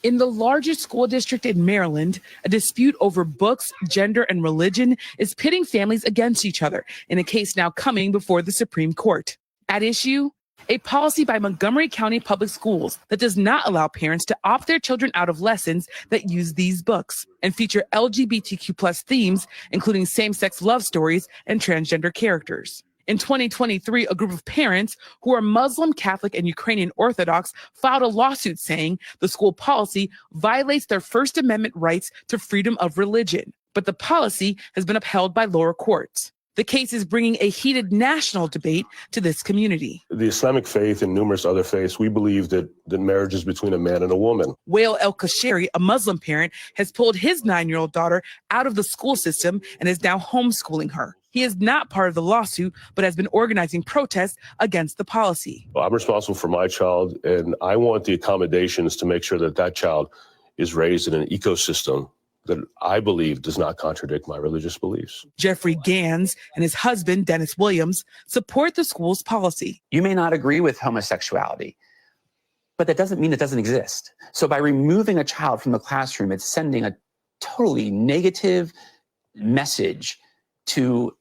In the largest school district in Maryland, a dispute over books, gender, and religion is pitting families against each other in a case now coming before the Supreme Court. At issue, a policy by Montgomery County Public Schools that does not allow parents to opt their children out of lessons that use these books and feature LGBTQ+ themes, including same-sex love stories and transgender characters. In 2023, a group of parents who are Muslim, Catholic, and Ukrainian Orthodox filed a lawsuit saying the school policy violates their First Amendment rights to freedom of religion. But the policy has been upheld by lower courts. The case is bringing a heated national debate to this community. The Islamic faith and numerous other faiths, we believe that marriage is between a man and a woman. Wael El-Kasheri, a Muslim parent, has pulled his 9-year-old daughter out of the school system and is now homeschooling her. He is not part of the lawsuit, but has been organizing protests against the policy. I'm responsible for my child, and I want the accommodations to make sure that that child is raised in an ecosystem that I believe does not contradict my religious beliefs. Jeffrey Gans and his husband, Dennis Williams, support the school's policy. You may not agree with homosexuality, but that doesn't mean it doesn't exist. So by removing a child from the classroom, it's sending a totally negative message to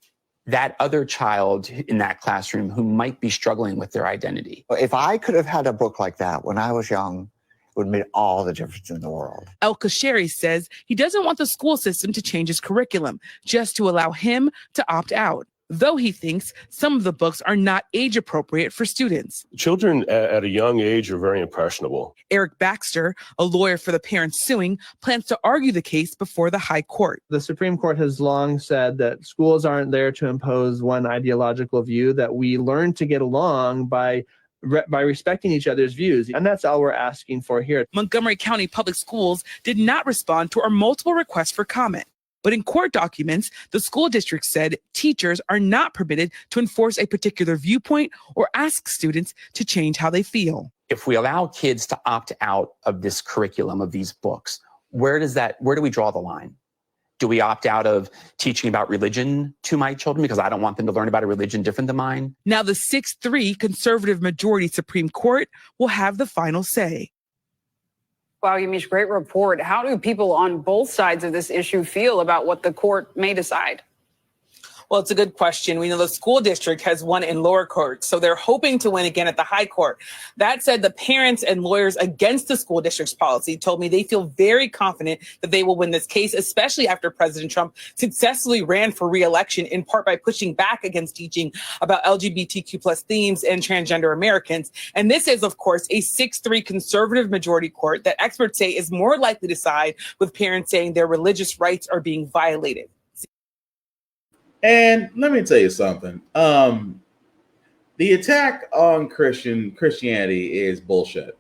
that other child in that classroom who might be struggling with their identity. If I could have had a book like that when I was young, it would make all the difference in the world. El-Kasheri says he doesn't want the school system to change his curriculum, just to allow him to opt out, though he thinks some of the books are not age appropriate for students. Children at a young age are very impressionable. Eric Baxter, a lawyer for the parents suing, plans to argue the case before the High Court. The Supreme Court has long said that schools aren't there to impose one ideological view, that we learn to get along by respecting each other's views. And that's all we're asking for here. Montgomery County Public Schools did not respond to our multiple requests for comment. But in court documents, the school district said teachers are not permitted to enforce a particular viewpoint or ask students to change how they feel. If we allow kids to opt out of this curriculum, of these books, where do we draw the line? Do we opt out of teaching about religion to my children because I don't want them to learn about a religion different than mine? Now the 6-3 conservative majority Supreme Court will have the final say. Wow, Yamiche, great report. How do people on both sides of this issue feel about what the court may decide? Well, it's a good question. We know the school district has won in lower court, so they're hoping to win again at the high court. That said, the parents and lawyers against the school district's policy told me they feel very confident that they will win this case, especially after President Trump successfully ran for re-election, in part by pushing back against teaching about LGBTQ plus themes and transgender Americans. And this is, of course, a 6-3 conservative majority court that experts say is more likely to side with parents saying their religious rights are being violated. And let me tell you something. The attack on Christianity is bullshit.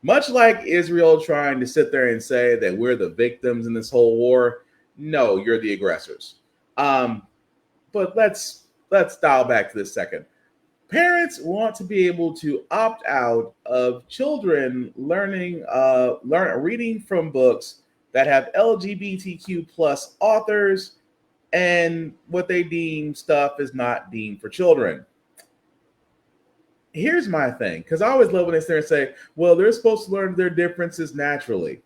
Much like Israel trying to sit there and say that we're the victims in this whole war, no, you're the aggressors. But let's dial back to this second. Parents want to be able to opt out of children reading from books that have LGBTQ plus authors, and what they deem stuff is not deemed for children. Here's my thing, because I always love when they sit there and say, well, they're supposed to learn their differences naturally.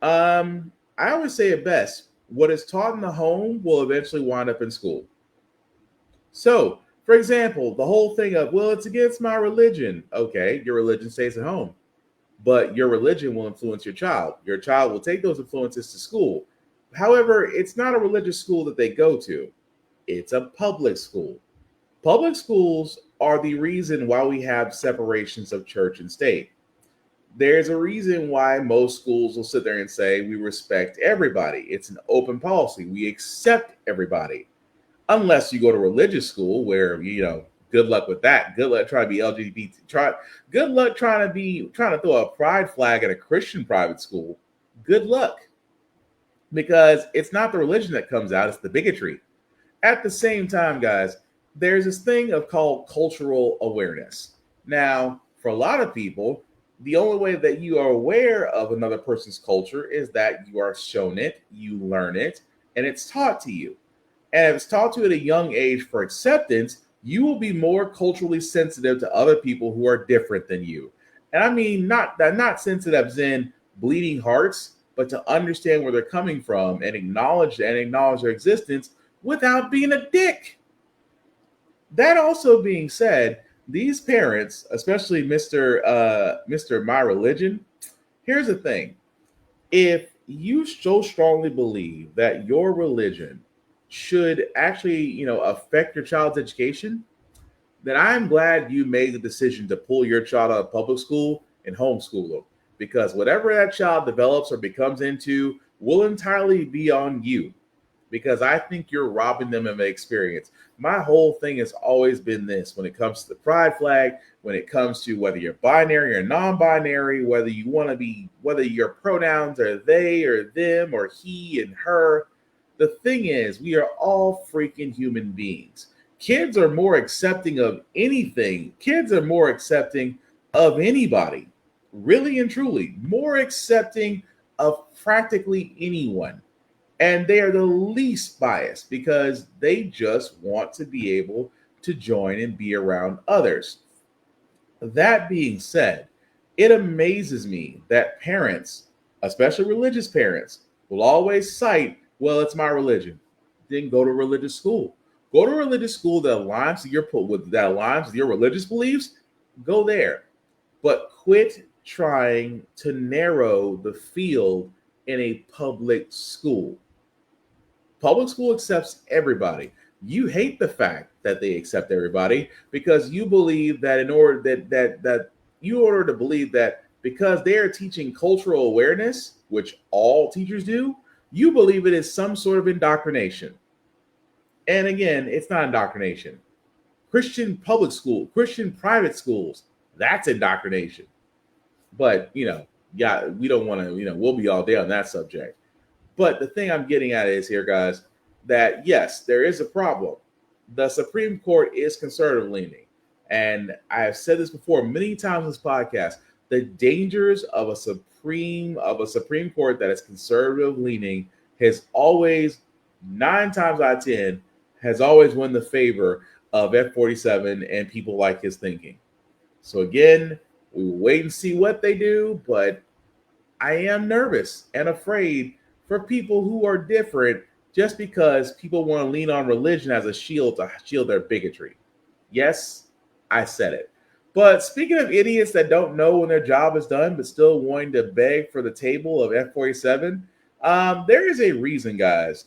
I always say it best. What is taught in the home will eventually wind up in school. So, for example, the whole thing of, well, it's against my religion. Okay, your religion stays at home, but your religion will influence your child. Your child will take those influences to school. However, it's not a religious school that they go to. It's a public school. Public schools are the reason why we have separations of church and state. There's a reason why most schools will sit there and say, we respect everybody. It's an open policy. We accept everybody. Unless you go to religious school where, good luck with that. Good luck trying to be LGBT. Good luck trying to throw a pride flag at a Christian private school. Good luck. Because it's not the religion that comes out, it's the bigotry. At the same time, guys, there's this thing called cultural awareness. Now, for a lot of people, the only way that you are aware of another person's culture is that you are shown it, you learn it, and it's taught to you. And if it's taught to you at a young age for acceptance, you will be more culturally sensitive to other people who are different than you. And I mean, not sensitive as in bleeding hearts, but to understand where they're coming from and acknowledge their existence without being a dick. That also being said, these parents, especially Mr. My Religion, here's the thing. If you so strongly believe that your religion should actually, affect your child's education, then I'm glad you made the decision to pull your child out of public school and homeschool them. Because whatever that child develops or becomes into will entirely be on you. Because I think you're robbing them of an experience. My whole thing has always been this when it comes to the pride flag, when it comes to whether you're binary or non-binary, whether your pronouns are they or them or he and her. The thing is, we are all freaking human beings. Kids are more accepting of anything. Kids are more accepting of anybody. Really and truly, more accepting of practically anyone. And they are the least biased because they just want to be able to join and be around others. That being said, it amazes me that parents, especially religious parents, will always cite, well, it's my religion. Then go to religious school. Go to a religious school that aligns with your religious beliefs. Go there. But quit trying to narrow the field in a public school. Public school accepts everybody. You hate the fact that they accept everybody because you believe that in order to believe that because they are teaching cultural awareness, which all teachers do, you believe it is some sort of indoctrination. And again, it's not indoctrination. Christian public school, Christian private schools, that's indoctrination. But, we don't want to, we'll be all day on that subject. But the thing I'm getting at is here, guys, that yes, there is a problem. The Supreme Court is conservative leaning. And I have said this before many times in this podcast, the dangers of a Supreme Court that is conservative leaning has always, 9 times out of 10, has always won the favor of F47 and people like his thinking. So again, we will wait and see what they do, but I am nervous and afraid for people who are different just because people want to lean on religion as a shield to shield their bigotry. Yes, I said it. But speaking of idiots that don't know when their job is done but still wanting to beg for the table of F-47, there is a reason, guys,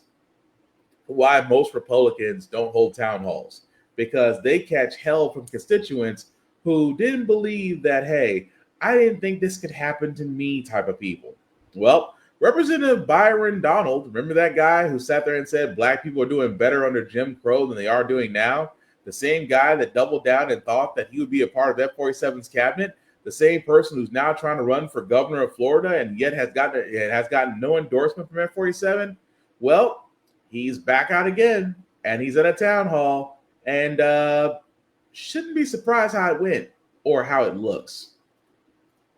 why most Republicans don't hold town halls, because they catch hell from constituents who didn't believe that, hey, I didn't think this could happen to me type of people. Well, Representative Byron Donald, remember that guy who sat there and said black people are doing better under Jim Crow than they are doing now? The same guy that doubled down and thought that he would be a part of F-47's cabinet, the same person who's now trying to run for governor of Florida and yet has gotten no endorsement from F-47. Well, he's back out again, and he's at a town hall, and shouldn't be surprised how it went or how it looks.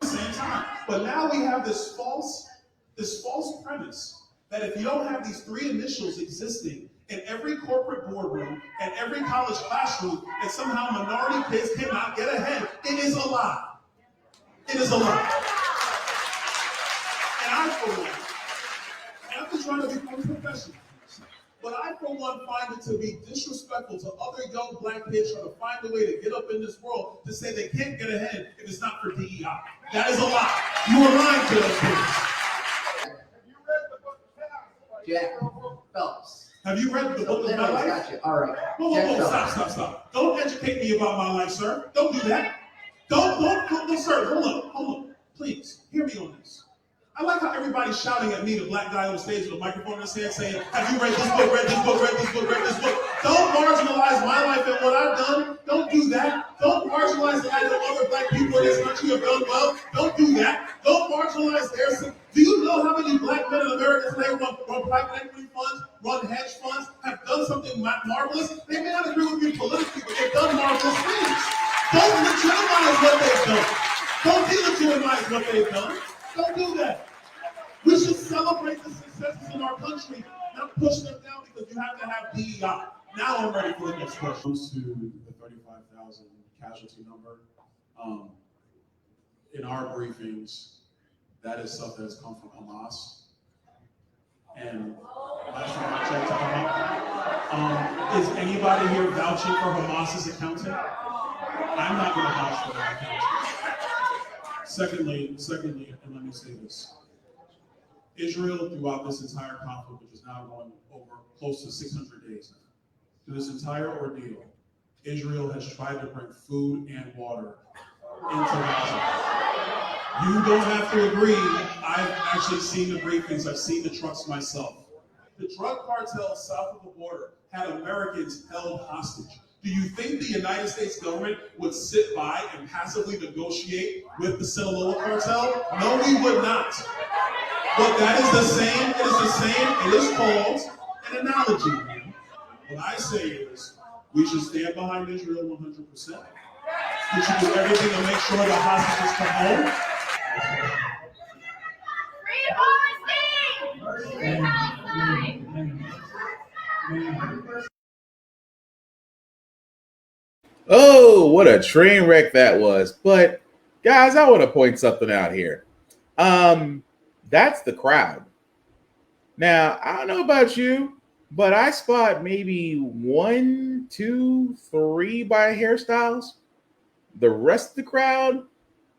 Same time, but now we have this false premise that if you don't have these three initials existing in every corporate boardroom and every college classroom, and somehow minority kids cannot get ahead. It is a lie. It is a lie. And I, for one, after trying to become professional, but I, for one, find it to be disrespectful to other young black kids trying to find a way to get up in this world to say they can't get ahead if it's not for DEI. That is a lie. You are lying to those kids. Jack Phelps. Have you read the book of my life? Gotcha. All right. Whoa, stop. Don't educate me about my life, sir. Don't do that. Don't, sir, hold on. Please, hear me on this. I like how everybody's shouting at me, the black guy on stage with a microphone in his hand, saying, have you read this book, read this book, read this book, read this book? Don't marginalize my life and what I've done. Don't do that. Don't marginalize the life of other black people in this country have done well. Don't do that. Don't marginalize theirs. Do you know how many black men in America today run private equity funds, run hedge funds, have done something marvelous? They may not agree with you politically, but they've done marvelous things. Don't legitimize what they've done. Don't delegitimize what they've done. Don't do that. We should celebrate the successes in our country, not push them down because you have to have DEI. Now I'm ready for the next question. To the 35,000 casualty number, in our briefings, that is stuff that has come from Hamas. And last time I checked Hamas, is anybody here vouching for Hamas's accounting? I'm not going to vouch for that accounting. Secondly, and let me say this. Israel, throughout this entire conflict, which is now going over close to 600 days now, through this entire ordeal, Israel has tried to bring food and water into Gaza. You don't have to agree. I've actually seen the briefings. I've seen the trucks myself. The drug cartel south of the border had Americans held hostage. Do you think the United States government would sit by and passively negotiate with the Sinaloa cartel? No, we would not. But that is the same, it is called an analogy. What I say is, we should stand behind Israel 100%. We should do everything to make sure the hostages come home. Oh, what a train wreck that was. But guys, I want to point something out here. That's the crowd. Now, I don't know about you, but I spot maybe 1, 2, 3 by hairstyles. The rest of the crowd,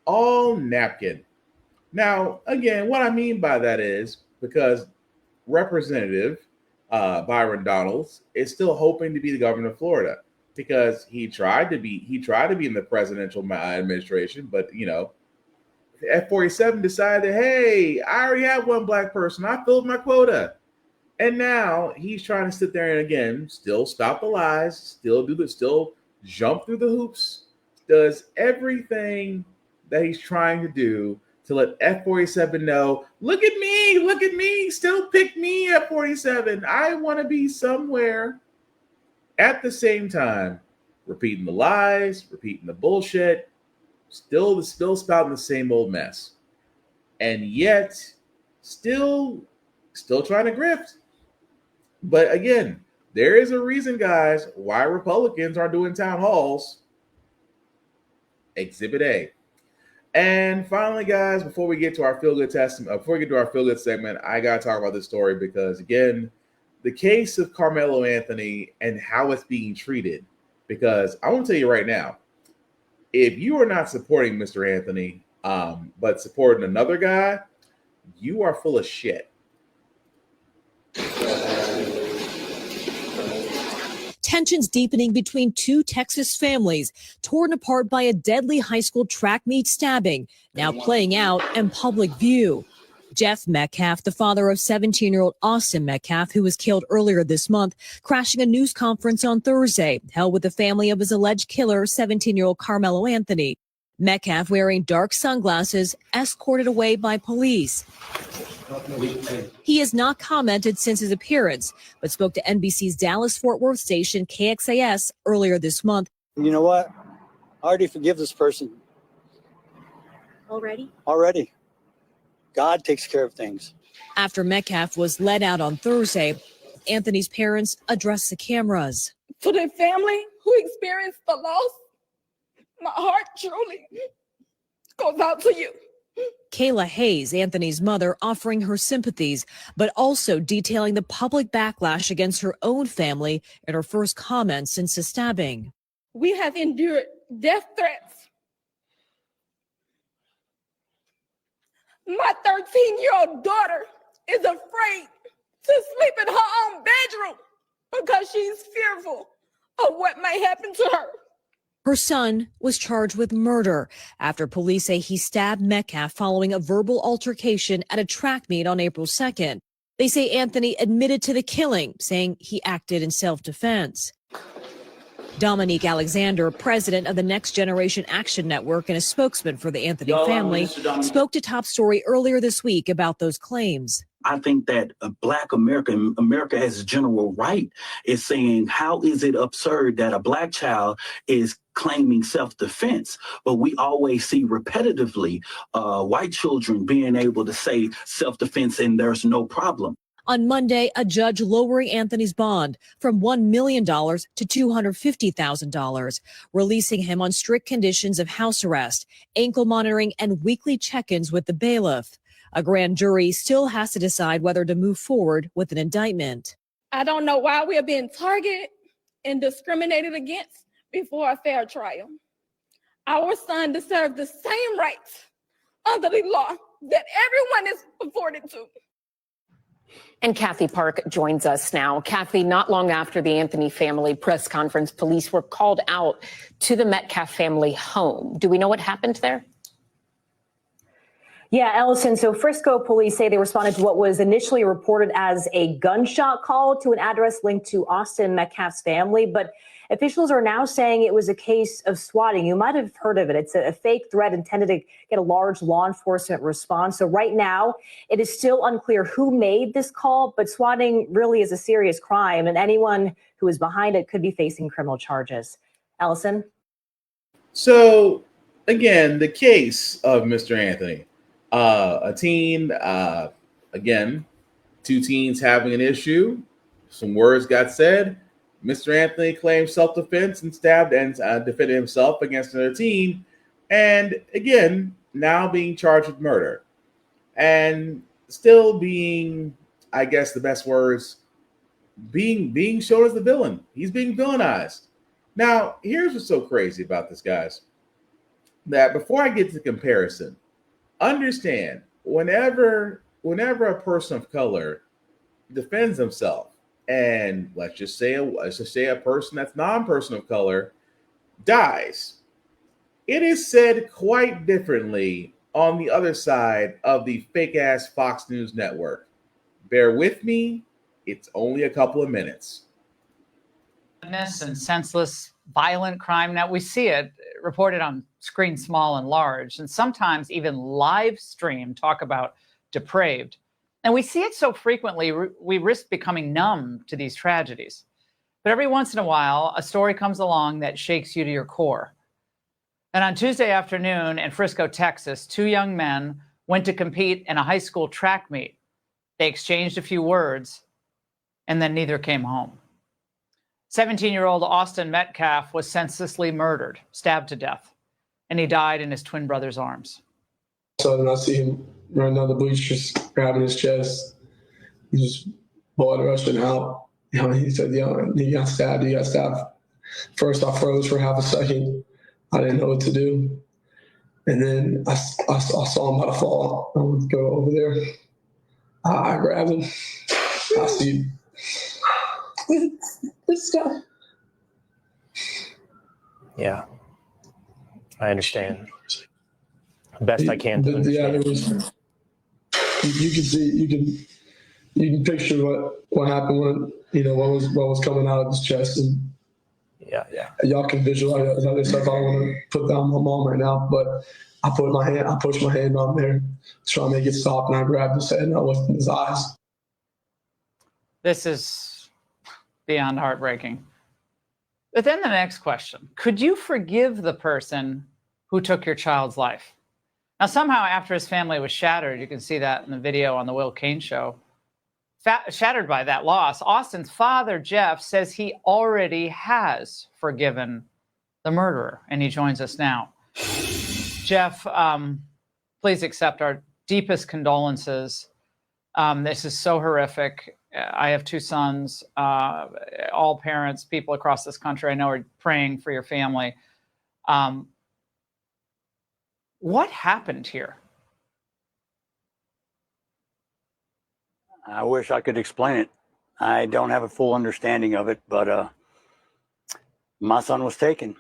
all napkin. Now, again, what I mean by that is because Representative Byron Donalds is still hoping to be the governor of Florida because he tried to be in the presidential administration, but F-47 decided, hey, I already have one black person. I filled my quota. And now he's trying to sit there and again, still stop the lies, still jump through the hoops, does everything that he's trying to do to let F-47 know, look at me, still pick me, F-47. I want to be somewhere. At the same time, repeating the lies, repeating the bullshit, still spouting the same old mess. And yet, still trying to grift. But again, there is a reason, guys, why Republicans aren't doing town halls. Exhibit A. And finally, guys, before we get to our feel-good segment, I gotta talk about this story because again, the case of Carmelo Anthony and how it's being treated, because I want to tell you right now, if you are not supporting Mr. Anthony, but supporting another guy, you are full of shit. Tensions deepening between two Texas families, torn apart by a deadly high school track meet stabbing, now playing out in public view. Jeff Metcalf, the father of 17-year-old Austin Metcalf, who was killed earlier this month, crashing a news conference on Thursday, held with the family of his alleged killer, 17-year-old Carmelo Anthony. Metcalf, wearing dark sunglasses, escorted away by police. He has not commented since his appearance, but spoke to NBC's Dallas-Fort Worth station KXAS earlier this month. You know what? I already forgive this person. Already. God takes care of things. After Metcalf was let out on Thursday, Anthony's parents addressed the cameras. To the family who experienced the loss, my heart truly goes out to you. Kayla Hayes, Anthony's mother, offering her sympathies, but also detailing the public backlash against her own family in her first comments since the stabbing. We have endured death threats. My 13-year-old daughter is afraid to sleep in her own bedroom because she's fearful of what may happen to her. Her son was charged with murder after police say he stabbed Metcalf following a verbal altercation at a track meet on April 2nd. They say Anthony admitted to the killing, saying he acted in self-defense. Dominique Alexander, president of the Next Generation Action Network and a spokesman for the Anthony family, spoke to Top Story earlier this week about those claims. I think that Black America as a general right, is saying, how is it absurd that a Black child is claiming self-defense? But we always see repetitively white children being able to say self-defense and there's no problem. On Monday, a judge lowering Anthony's bond from $1 million to $250,000, releasing him on strict conditions of house arrest, ankle monitoring, and weekly check-ins with the bailiff. A grand jury still has to decide whether to move forward with an indictment. I don't know why we are being targeted and discriminated against before a fair trial. Our son deserves the same rights under the law that everyone is afforded to. And Kathy Park joins us now. Kathy, not long after the Anthony family press conference, police were called out to the Metcalf family home. Do we know what happened there? Yeah, Ellison. So Frisco police say they responded to what was initially reported as a gunshot call to an address linked to Austin Metcalf's family. But officials are now saying it was a case of swatting. You might have heard of it. It's a fake threat intended to get a large law enforcement response. So right now, it is still unclear who made this call, but swatting really is a serious crime, and anyone who is behind it could be facing criminal charges. Ellison? So, again, the case of Mr. Anthony. A teen, again, two teens having an issue. Some words got said. Mr. Anthony claimed self-defense and stabbed and defended himself against another teen. And again, now being charged with murder. And still being, I guess the best words, being shown as the villain. He's being villainized. Now, here's what's so crazy about this, guys. That before I get to the comparison, understand, whenever a person of color defends himself, and let's just say a person that's non-person of color dies, it is said quite differently on the other side of the fake-ass Fox News network. Bear with me, it's only a couple of minutes. And senseless, violent crime. Now we see it reported on screen small and large, and sometimes even live stream talk about depraved. And we see it so frequently, we risk becoming numb to these tragedies. But every once in a while, a story comes along that shakes you to your core. And on Tuesday afternoon in Frisco, Texas, two young men went to compete in a high school track meet. They exchanged a few words, and then neither came home. 17-year-old Austin Metcalf was senselessly murdered, stabbed to death, and he died in his twin brother's arms. So then I see him running down the bleachers, grabbing his chest. He just boy rushing out. He said, he got stabbed. He got stabbed. First, I froze for half a second. I didn't know what to do. And then I saw him about to fall. I would go over there. I grabbed him. I see. This guy. Yeah, I understand. Best I can to Yeah, understand. there was. You can see. You can picture what happened when what was coming out of his chest, and yeah. Y'all can visualize other stuff. I don't want to put down my mom right now, but I pushed my hand on there, trying to make it stop, and I grabbed his head and I looked in his eyes. This is beyond heartbreaking. But then the next question, could you forgive the person who took your child's life? Now, somehow after his family was shattered, you can see that in the video on the Will Kane show, shattered by that loss, Austin's father, Jeff, says he already has forgiven the murderer, and he joins us now. Jeff, please accept our deepest condolences. This is so horrific. I have two sons, all parents, people across this country I know are praying for your family. What happened here? I wish I could explain it. I don't have a full understanding of it, but my son was taken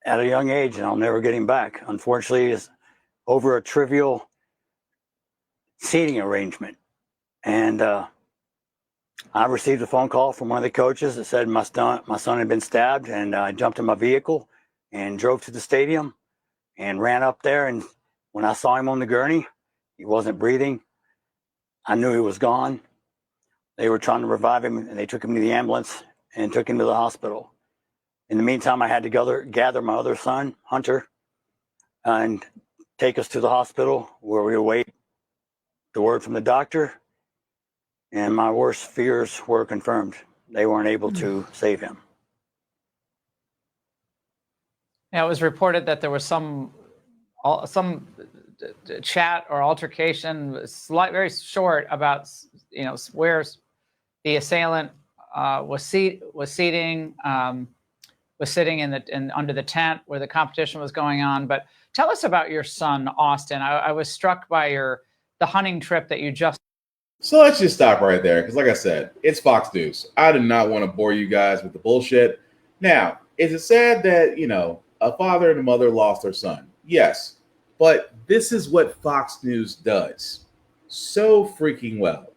at a young age, and I'll never get him back. Unfortunately, it's over a trivial seating arrangement. And I received a phone call from one of the coaches that said my son had been stabbed, and I jumped in my vehicle and drove to the stadium and ran up there. And when I saw him on the gurney, he wasn't breathing. I knew he was gone. They were trying to revive him, and they took him to the ambulance and took him to the hospital. In the meantime, I had to gather my other son, Hunter, and take us to the hospital where we await the word from the doctor. And my worst fears were confirmed. They weren't able to save him. Now, it was reported that there was some chat or altercation, very short, about where the assailant was sitting under the tent where the competition was going on. But tell us about your son, Austin. I was struck by the hunting trip that you just. So let's just stop right there, because like I said, it's Fox News. I do not want to bore you guys with the bullshit. Now, is it sad that, a father and a mother lost their son? Yes. But this is what Fox News does so freaking well,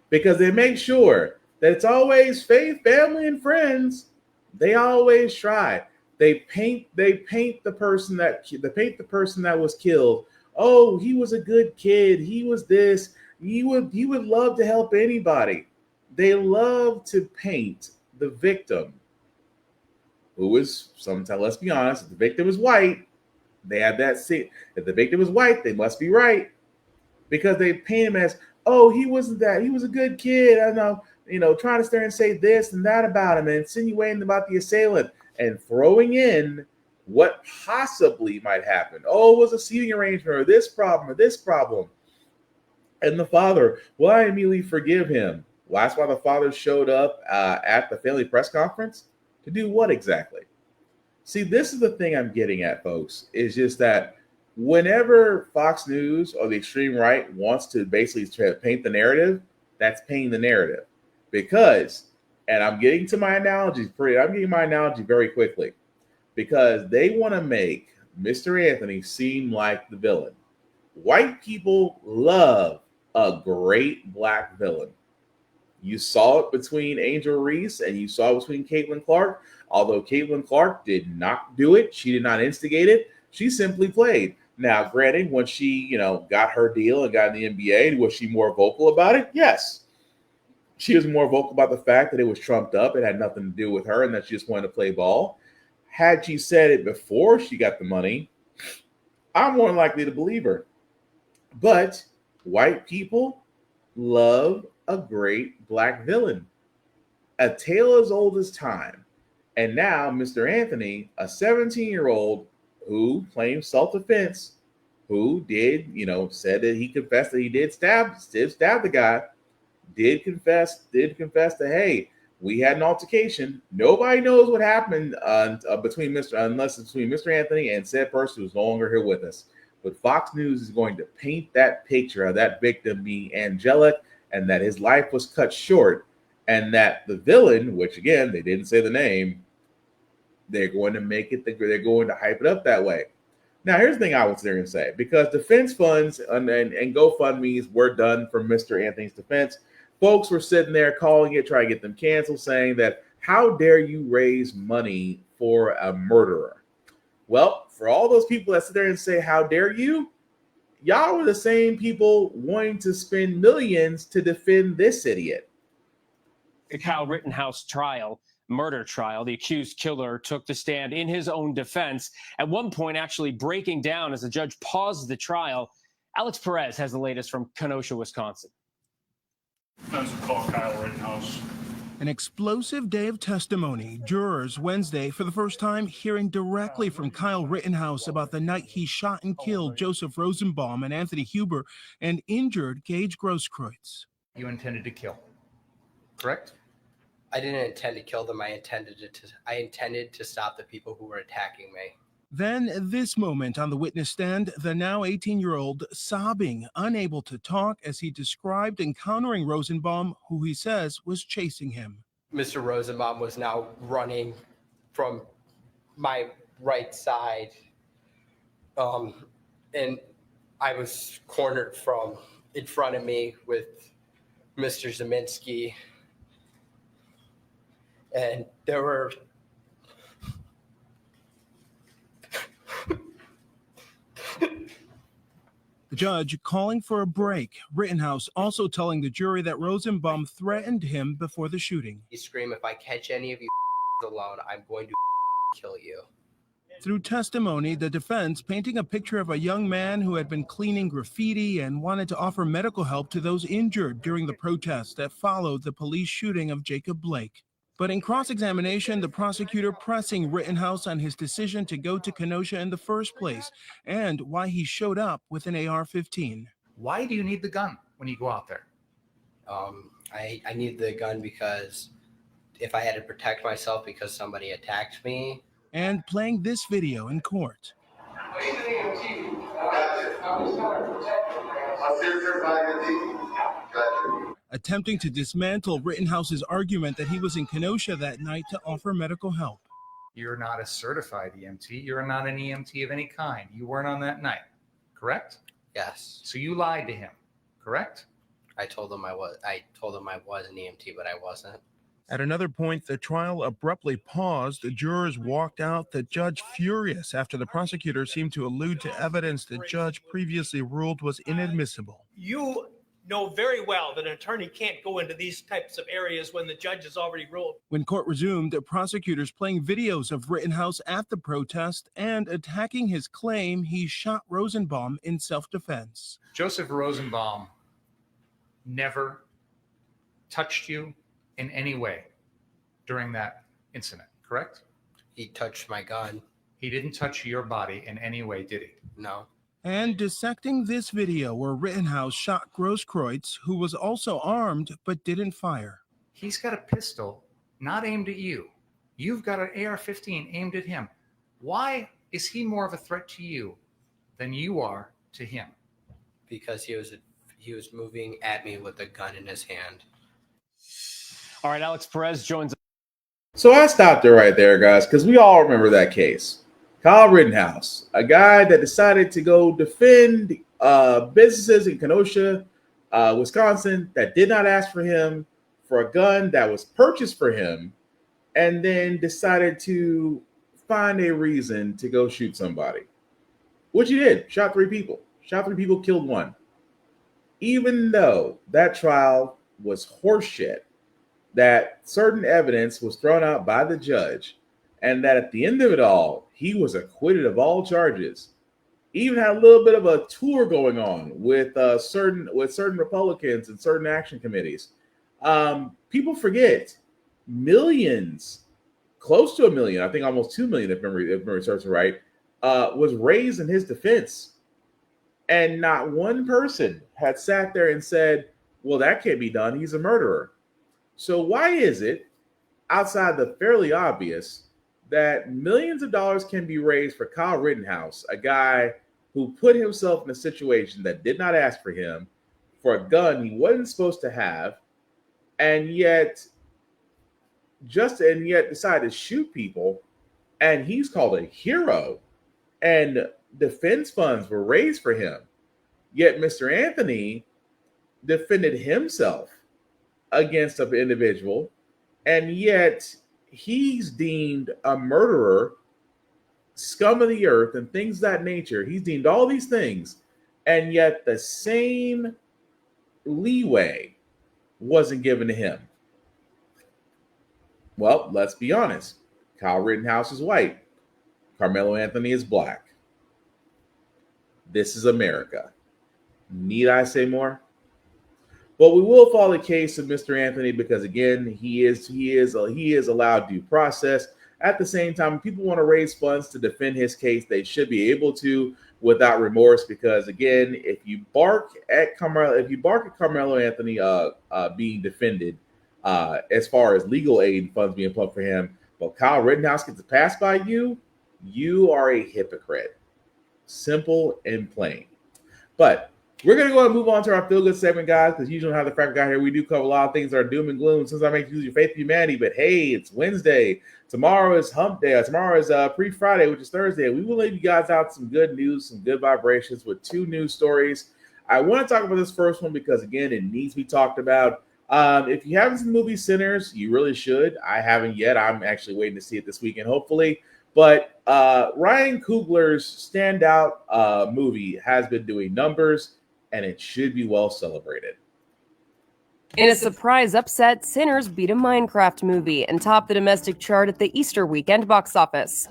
because they make sure that it's always faith, family, and friends. They always try. They paint the person that was killed. Oh, he was a good kid. He was this. He would love to help anybody. They love to paint the victim, who is sometimes, let's be honest, if the victim is white, they have that seat. If the victim is white, they must be right, because they paint him as, oh, he wasn't that. He was a good kid. I know, trying to stand and say this and that about him and insinuating about the assailant and throwing in what possibly might happen. Oh, it was a seating arrangement or this problem or this problem. And the father, well, I immediately forgive him. Well, that's why the father showed up at the family press conference. To do what exactly? See, this is the thing I'm getting at, folks, is just that whenever Fox News or the extreme right wants to basically try to paint the narrative, that's painting the narrative. Because, and I'm getting my analogy very quickly, because they want to make Mr. Anthony seem like the villain. White people love a great black villain. You saw it between Angel Reese and you saw it between Caitlin Clark. Although Caitlin Clark did not do it, she did not instigate it. She simply played. Now, granted, when she, got her deal and got in the NBA, was she more vocal about it? Yes. She was more vocal about the fact that it was trumped up. It had nothing to do with her and that she just wanted to play ball. Had she said it before she got the money, I'm more likely to believe her. But white people love a great black villain. A tale as old as time. And now Mr. Anthony, a 17-year-old who claims self-defense, who did, said that he confessed that he did stab the guy. did confess that, hey, we had an altercation. Nobody knows what happened between Mr. Anthony and said person who's no longer here with us. But Fox News is going to paint that picture of that victim being angelic and that his life was cut short, and that the villain, which again, they didn't say the name, they're going to make it, they're going to hype it up that way. Now, here's the thing I was there and say, because defense funds and GoFundMe's were done for Mr. Anthony's defense. Folks were sitting there calling it, trying to get them canceled, saying that, how dare you raise money for a murderer? Well, for all those people that sit there and say, how dare you? Y'all were the same people wanting to spend millions to defend this idiot. The Kyle Rittenhouse murder trial, the accused killer took the stand in his own defense, at one point actually breaking down as the judge paused the trial. Alex Perez has the latest from Kenosha, Wisconsin. Defense will call Kyle Rittenhouse. An explosive day of testimony. Jurors Wednesday, for the first time, hearing directly from Kyle Rittenhouse about the night he shot and killed Joseph Rosenbaum and Anthony Huber and injured Gage Grosskreutz. You intended to kill, correct? I didn't intend to kill them. I intended to stop the people who were attacking me. Then this moment on the witness stand, the now 18-year-old sobbing, unable to talk as he described encountering Rosenbaum, who he says was chasing him. Mr. Rosenbaum was now running from my right side, and I was cornered from in front of me with Mr. Zeminski, and there were the judge calling for a break. Rittenhouse also telling the jury that Rosenbaum threatened him before the shooting. He screamed, "If I catch any of you alone, I'm going to kill you." Through testimony, the defense painting a picture of a young man who had been cleaning graffiti and wanted to offer medical help to those injured during the protests that followed the police shooting of Jacob Blake. But in cross-examination, the prosecutor pressing Rittenhouse on his decision to go to Kenosha in the first place and why he showed up with an AR-15. Why do you need the gun when you go out there? I need the gun because if I had to protect myself because somebody attacked me. And playing this video in court. Attempting to dismantle Rittenhouse's argument that he was in Kenosha that night to offer medical help. You're not a certified EMT. You're not an EMT of any kind. You weren't on that night, correct? Yes. So you lied to him, correct? I told him I was an EMT, but I wasn't. At another point, the trial abruptly paused. The jurors walked out, the judge furious after the prosecutor seemed to allude to evidence the judge previously ruled was inadmissible. You know very well that an attorney can't go into these types of areas when the judge has already ruled. When court resumed, the prosecutors playing videos of Rittenhouse at the protest and attacking his claim he shot Rosenbaum in self-defense. Joseph Rosenbaum never touched you in any way during that incident, correct? He touched my gun. He didn't touch your body in any way, did he? No. And dissecting this video where Rittenhouse shot Grosskreutz, who was also armed but didn't fire. He's got a pistol not aimed at you. You've got an AR-15 aimed at him. Why is he more of a threat to you than you are to him? Because he was moving at me with a gun in his hand. All right, Alex Perez joins us. So I stopped it right there, guys, because we all remember that case. Kyle Rittenhouse, a guy that decided to go defend businesses in Kenosha, Wisconsin, that did not ask for him for a gun that was purchased for him, and then decided to find a reason to go shoot somebody. Which he did. Shot 3 people. Shot 3 people, killed 1. Even though that trial was horseshit, that certain evidence was thrown out by the judge, and that at the end of it all, he was acquitted of all charges. Even had a little bit of a tour going on with certain Republicans and certain action committees. People forget millions, close to 1 million, I think almost 2 million, if memory serves right, was raised in his defense. And not one person had sat there and said, Well, that can't be done. He's a murderer. So why is it, outside the fairly obvious, that millions of dollars can be raised for Kyle Rittenhouse, a guy who put himself in a situation that did not ask for him, for a gun he wasn't supposed to have, and yet decided to shoot people, and he's called a hero, and defense funds were raised for him. Yet Mr. Anthony defended himself against an individual, and yet he's deemed a murderer, scum of the earth, and things of that nature. He's deemed all these things, and yet the same leeway wasn't given to him. Well, let's be honest. Kyle Rittenhouse is white. Carmelo Anthony is black. This is America. Need I say more? But we will follow the case of Mr. Anthony because, again, he is allowed due process. At the same time, if people want to raise funds to defend his case, they should be able to without remorse. Because, again, if you bark at Carmelo Anthony being defended as far as legal aid funds being pumped for him, but Kyle Rittenhouse gets a pass by you, you are a hypocrite. Simple and plain. But we're going to go ahead and move on to our feel-good segment, guys, because usually how the Frack got here, we do cover a lot of things that are doom and gloom. Sometimes I make you lose your faith in humanity, but hey, it's Wednesday. Tomorrow is hump day. Tomorrow is pre-Friday, which is Thursday. We will leave you guys out some good news, some good vibrations with 2 news stories. I want to talk about this first one because, again, it needs to be talked about. If you haven't seen the movie Sinners, you really should. I haven't yet. I'm actually waiting to see it this weekend, hopefully. But Ryan Coogler's standout movie has been doing numbers, and it should be well celebrated. In a surprise upset, Sinners beat a Minecraft movie and topped the domestic chart at the Easter weekend box office.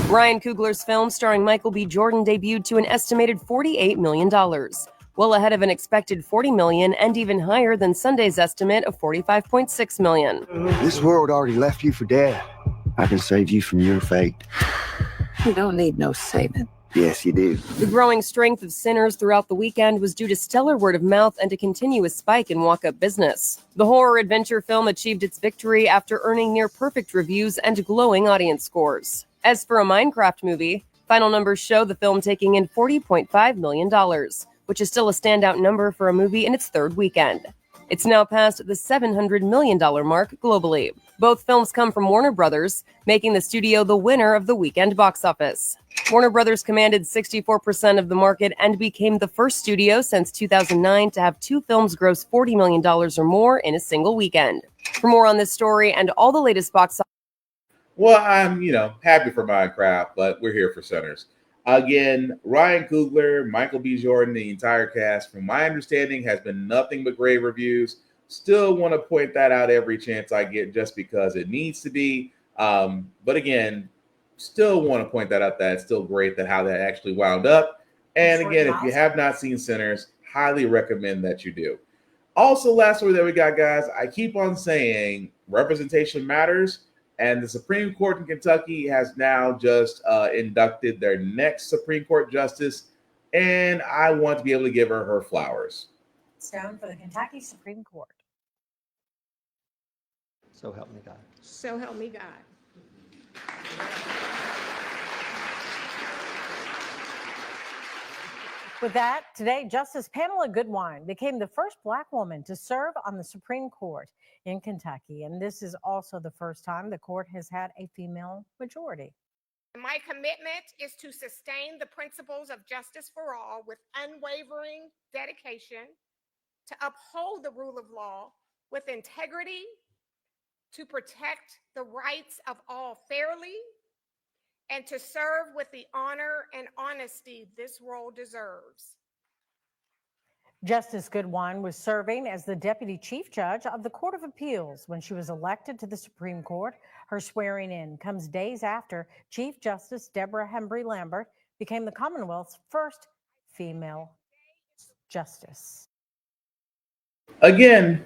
Ryan Coogler's film starring Michael B. Jordan debuted to an estimated $48 million, well ahead of an expected $40 million and even higher than Sunday's estimate of $45.6 million. This world already left you for dead. I can save you from your fate. You don't need no saving. Yes, you do. The growing strength of Sinners throughout the weekend was due to stellar word of mouth and a continuous spike in walk-up business. The horror adventure film achieved its victory after earning near-perfect reviews and glowing audience scores. As for a Minecraft movie, final numbers show the film taking in $40.5 million, which is still a standout number for a movie in its 3rd weekend. It's now passed the $700 million mark globally. Both films come from Warner Brothers, making the studio the winner of the weekend box office. Warner Brothers commanded 64% of the market and became the first studio since 2009 to have 2 films gross $40 million or more in a single weekend. For more on this story and all the latest box office. Well, I'm, happy for Minecraft, but we're here for Sinners. Again, Ryan Coogler, Michael B. Jordan, the entire cast, from my understanding, has been nothing but great reviews. Still want to point that out every chance I get just because it needs to be. But again, still want to point that out that it's still great that how that actually wound up. And again, if you have not seen Sinners, highly recommend that you do. Also, last story that we got, guys, I keep on saying representation matters. And the Supreme Court in Kentucky has now just inducted their next Supreme Court justice. And I want to be able to give her flowers. Stone for the Kentucky Supreme Court. So help me God. So help me God. With that, today, Justice Pamela Goodwine became the first Black woman to serve on the Supreme Court in Kentucky. And this is also the first time the court has had a female majority. My commitment is to sustain the principles of justice for all with unwavering dedication, to uphold the rule of law with integrity, to protect the rights of all fairly, and to serve with the honor and honesty this role deserves. Justice Goodwine was serving as the Deputy Chief Judge of the Court of Appeals when she was elected to the Supreme Court. Her swearing in comes days after Chief Justice Deborah Hembry Lambert became the Commonwealth's first female justice. Again,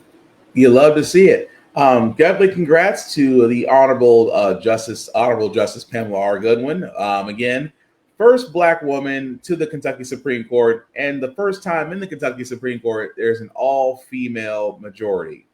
you love to see it. Definitely congrats to the Honorable Justice Pamela R. Goodwin. Again, first black woman to the Kentucky Supreme Court, and the first time in the Kentucky Supreme Court, there's an all-female majority.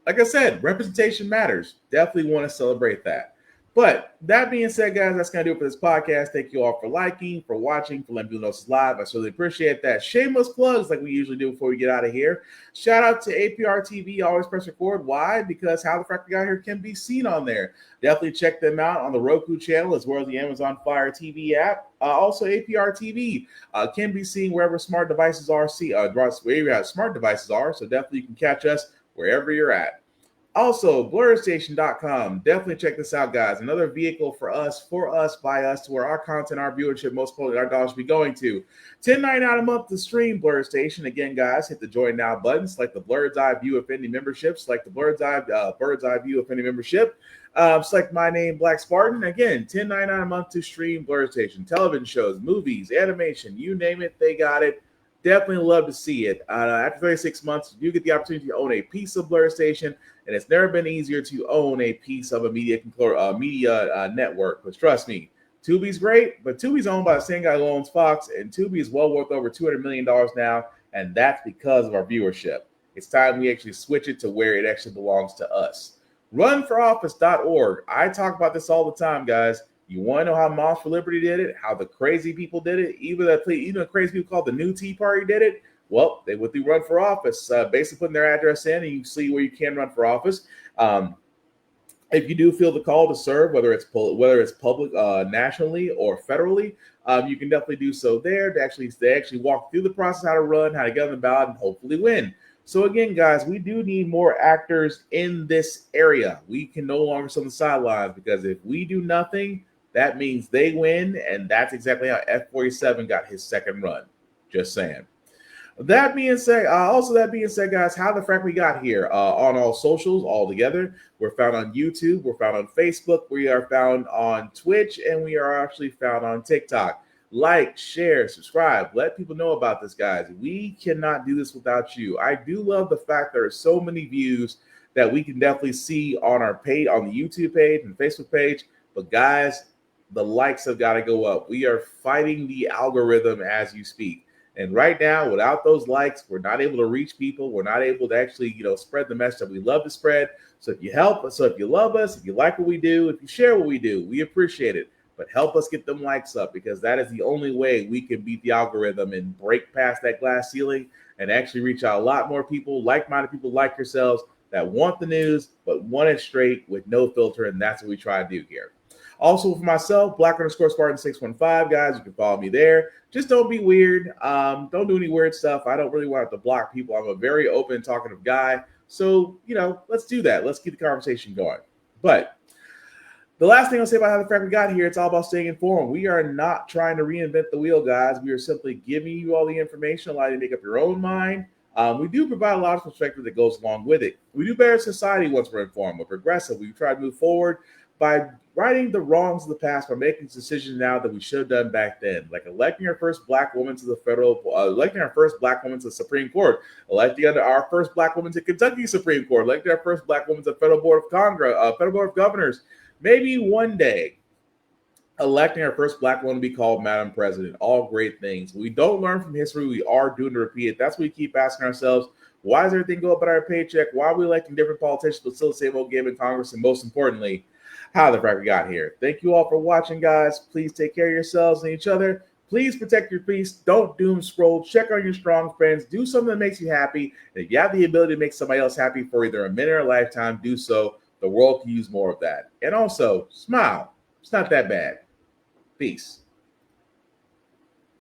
Like I said, representation matters. Definitely want to celebrate that. But that being said, guys, that's going to do it for this podcast. Thank you all for liking, for watching, for letting people know it's live. I certainly appreciate that. Shameless plugs like we usually do before we get out of here. Shout out to APR TV. Always press record. Why? Because How the Frack We Got Here can be seen on there. Definitely check them out on the Roku channel as well as the Amazon Fire TV app. Also, APR TV can be seen wherever smart devices are. Wherever smart devices are. So definitely you can catch us wherever you're at. Also, BlurStation.com. Definitely check this out, guys. Another vehicle for us, by us, to where our content, our viewership, most importantly, our dollars be going to. $10.99 a month to stream Blur Station. Again, guys, hit the Join Now button. Select the Blur's Eye View of any membership. Select the Bird's Eye View of any membership. Select my name, Black Spartan. Again, $10.99 a month to stream Blur Station. Television shows, movies, animation, you name it, they got it. Definitely love to see it. After 36 months, you get the opportunity to own a piece of Blur Station, and it's never been easier to own a piece of a media network. But trust me, Tubi's great, but Tubi's owned by the same guy who owns Fox, and Tubi is well worth over $200 million now, and that's because of our viewership. It's time we actually switch it to where it actually belongs to us. Runforoffice.org. I talk about this all the time, guys. You want to know how Moms for Liberty did it, how the crazy people did it, even the crazy people called the New Tea Party did it? Well, they went through Run for Office, basically putting their address in, and you see where you can run for office. If you do feel the call to serve, whether it's public, nationally or federally, you can definitely do so there. They actually walk through the process, how to run, how to get on the ballot, and hopefully win. So again, guys, we do need more actors in this area. We can no longer sit on the sidelines, because if we do nothing, that means they win, and that's exactly how F47 got his second run. Just saying. That being said, guys, How the Frack We Got Here on all socials, all together. We're found on YouTube. We're found on Facebook. We are found on Twitch, and we are actually found on TikTok. Like, share, subscribe. Let people know about this, guys. We cannot do this without you. I do love the fact there are so many views that we can definitely see on our page, on the YouTube page and Facebook page. But guys, the likes have got to go up. We are fighting the algorithm as you speak. And right now, without those likes, we're not able to reach people. We're not able to actually, spread the message that we love to spread. So if you help us, so if you love us, if you like what we do, if you share what we do, we appreciate it. But help us get them likes up, because that is the only way we can beat the algorithm and break past that glass ceiling and actually reach out a lot more people, like-minded people like yourselves, that want the news, but want it straight with no filter. And that's what we try to do here. Also, for myself, Black_Spartan615, guys, you can follow me there. Just don't be weird. Don't do any weird stuff. I don't really want to block people. I'm a very open, talkative guy. So, let's do that. Let's keep the conversation going. But the last thing I'll say about How the Frack We Got Here, it's all about staying informed. We are not trying to reinvent the wheel, guys. We are simply giving you all the information, allowing you to make up your own mind. We do provide a lot of perspective that goes along with it. We do better society once we're informed. We're progressive. We try to move forward by righting the wrongs of the past, by making decisions now that we should have done back then, like electing our first black woman to the Supreme Court, electing our first black woman to Kentucky Supreme Court, electing our first black woman to Federal Board of Governors. Maybe one day, electing our first black woman to be called Madam President. All great things. We don't learn from history. We are doomed to repeat it. That's what we keep asking ourselves. Why does everything go up at our paycheck? Why are we electing different politicians but still the same old game in Congress? And most importantly, how the frack we got here. Thank you all for watching, guys. Please take care of yourselves and each other. Please protect your peace. Don't doom scroll. Check on your strong friends. Do something that makes you happy. And if you have the ability to make somebody else happy for either a minute or a lifetime, do so. The world can use more of that. And also, smile. It's not that bad. Peace.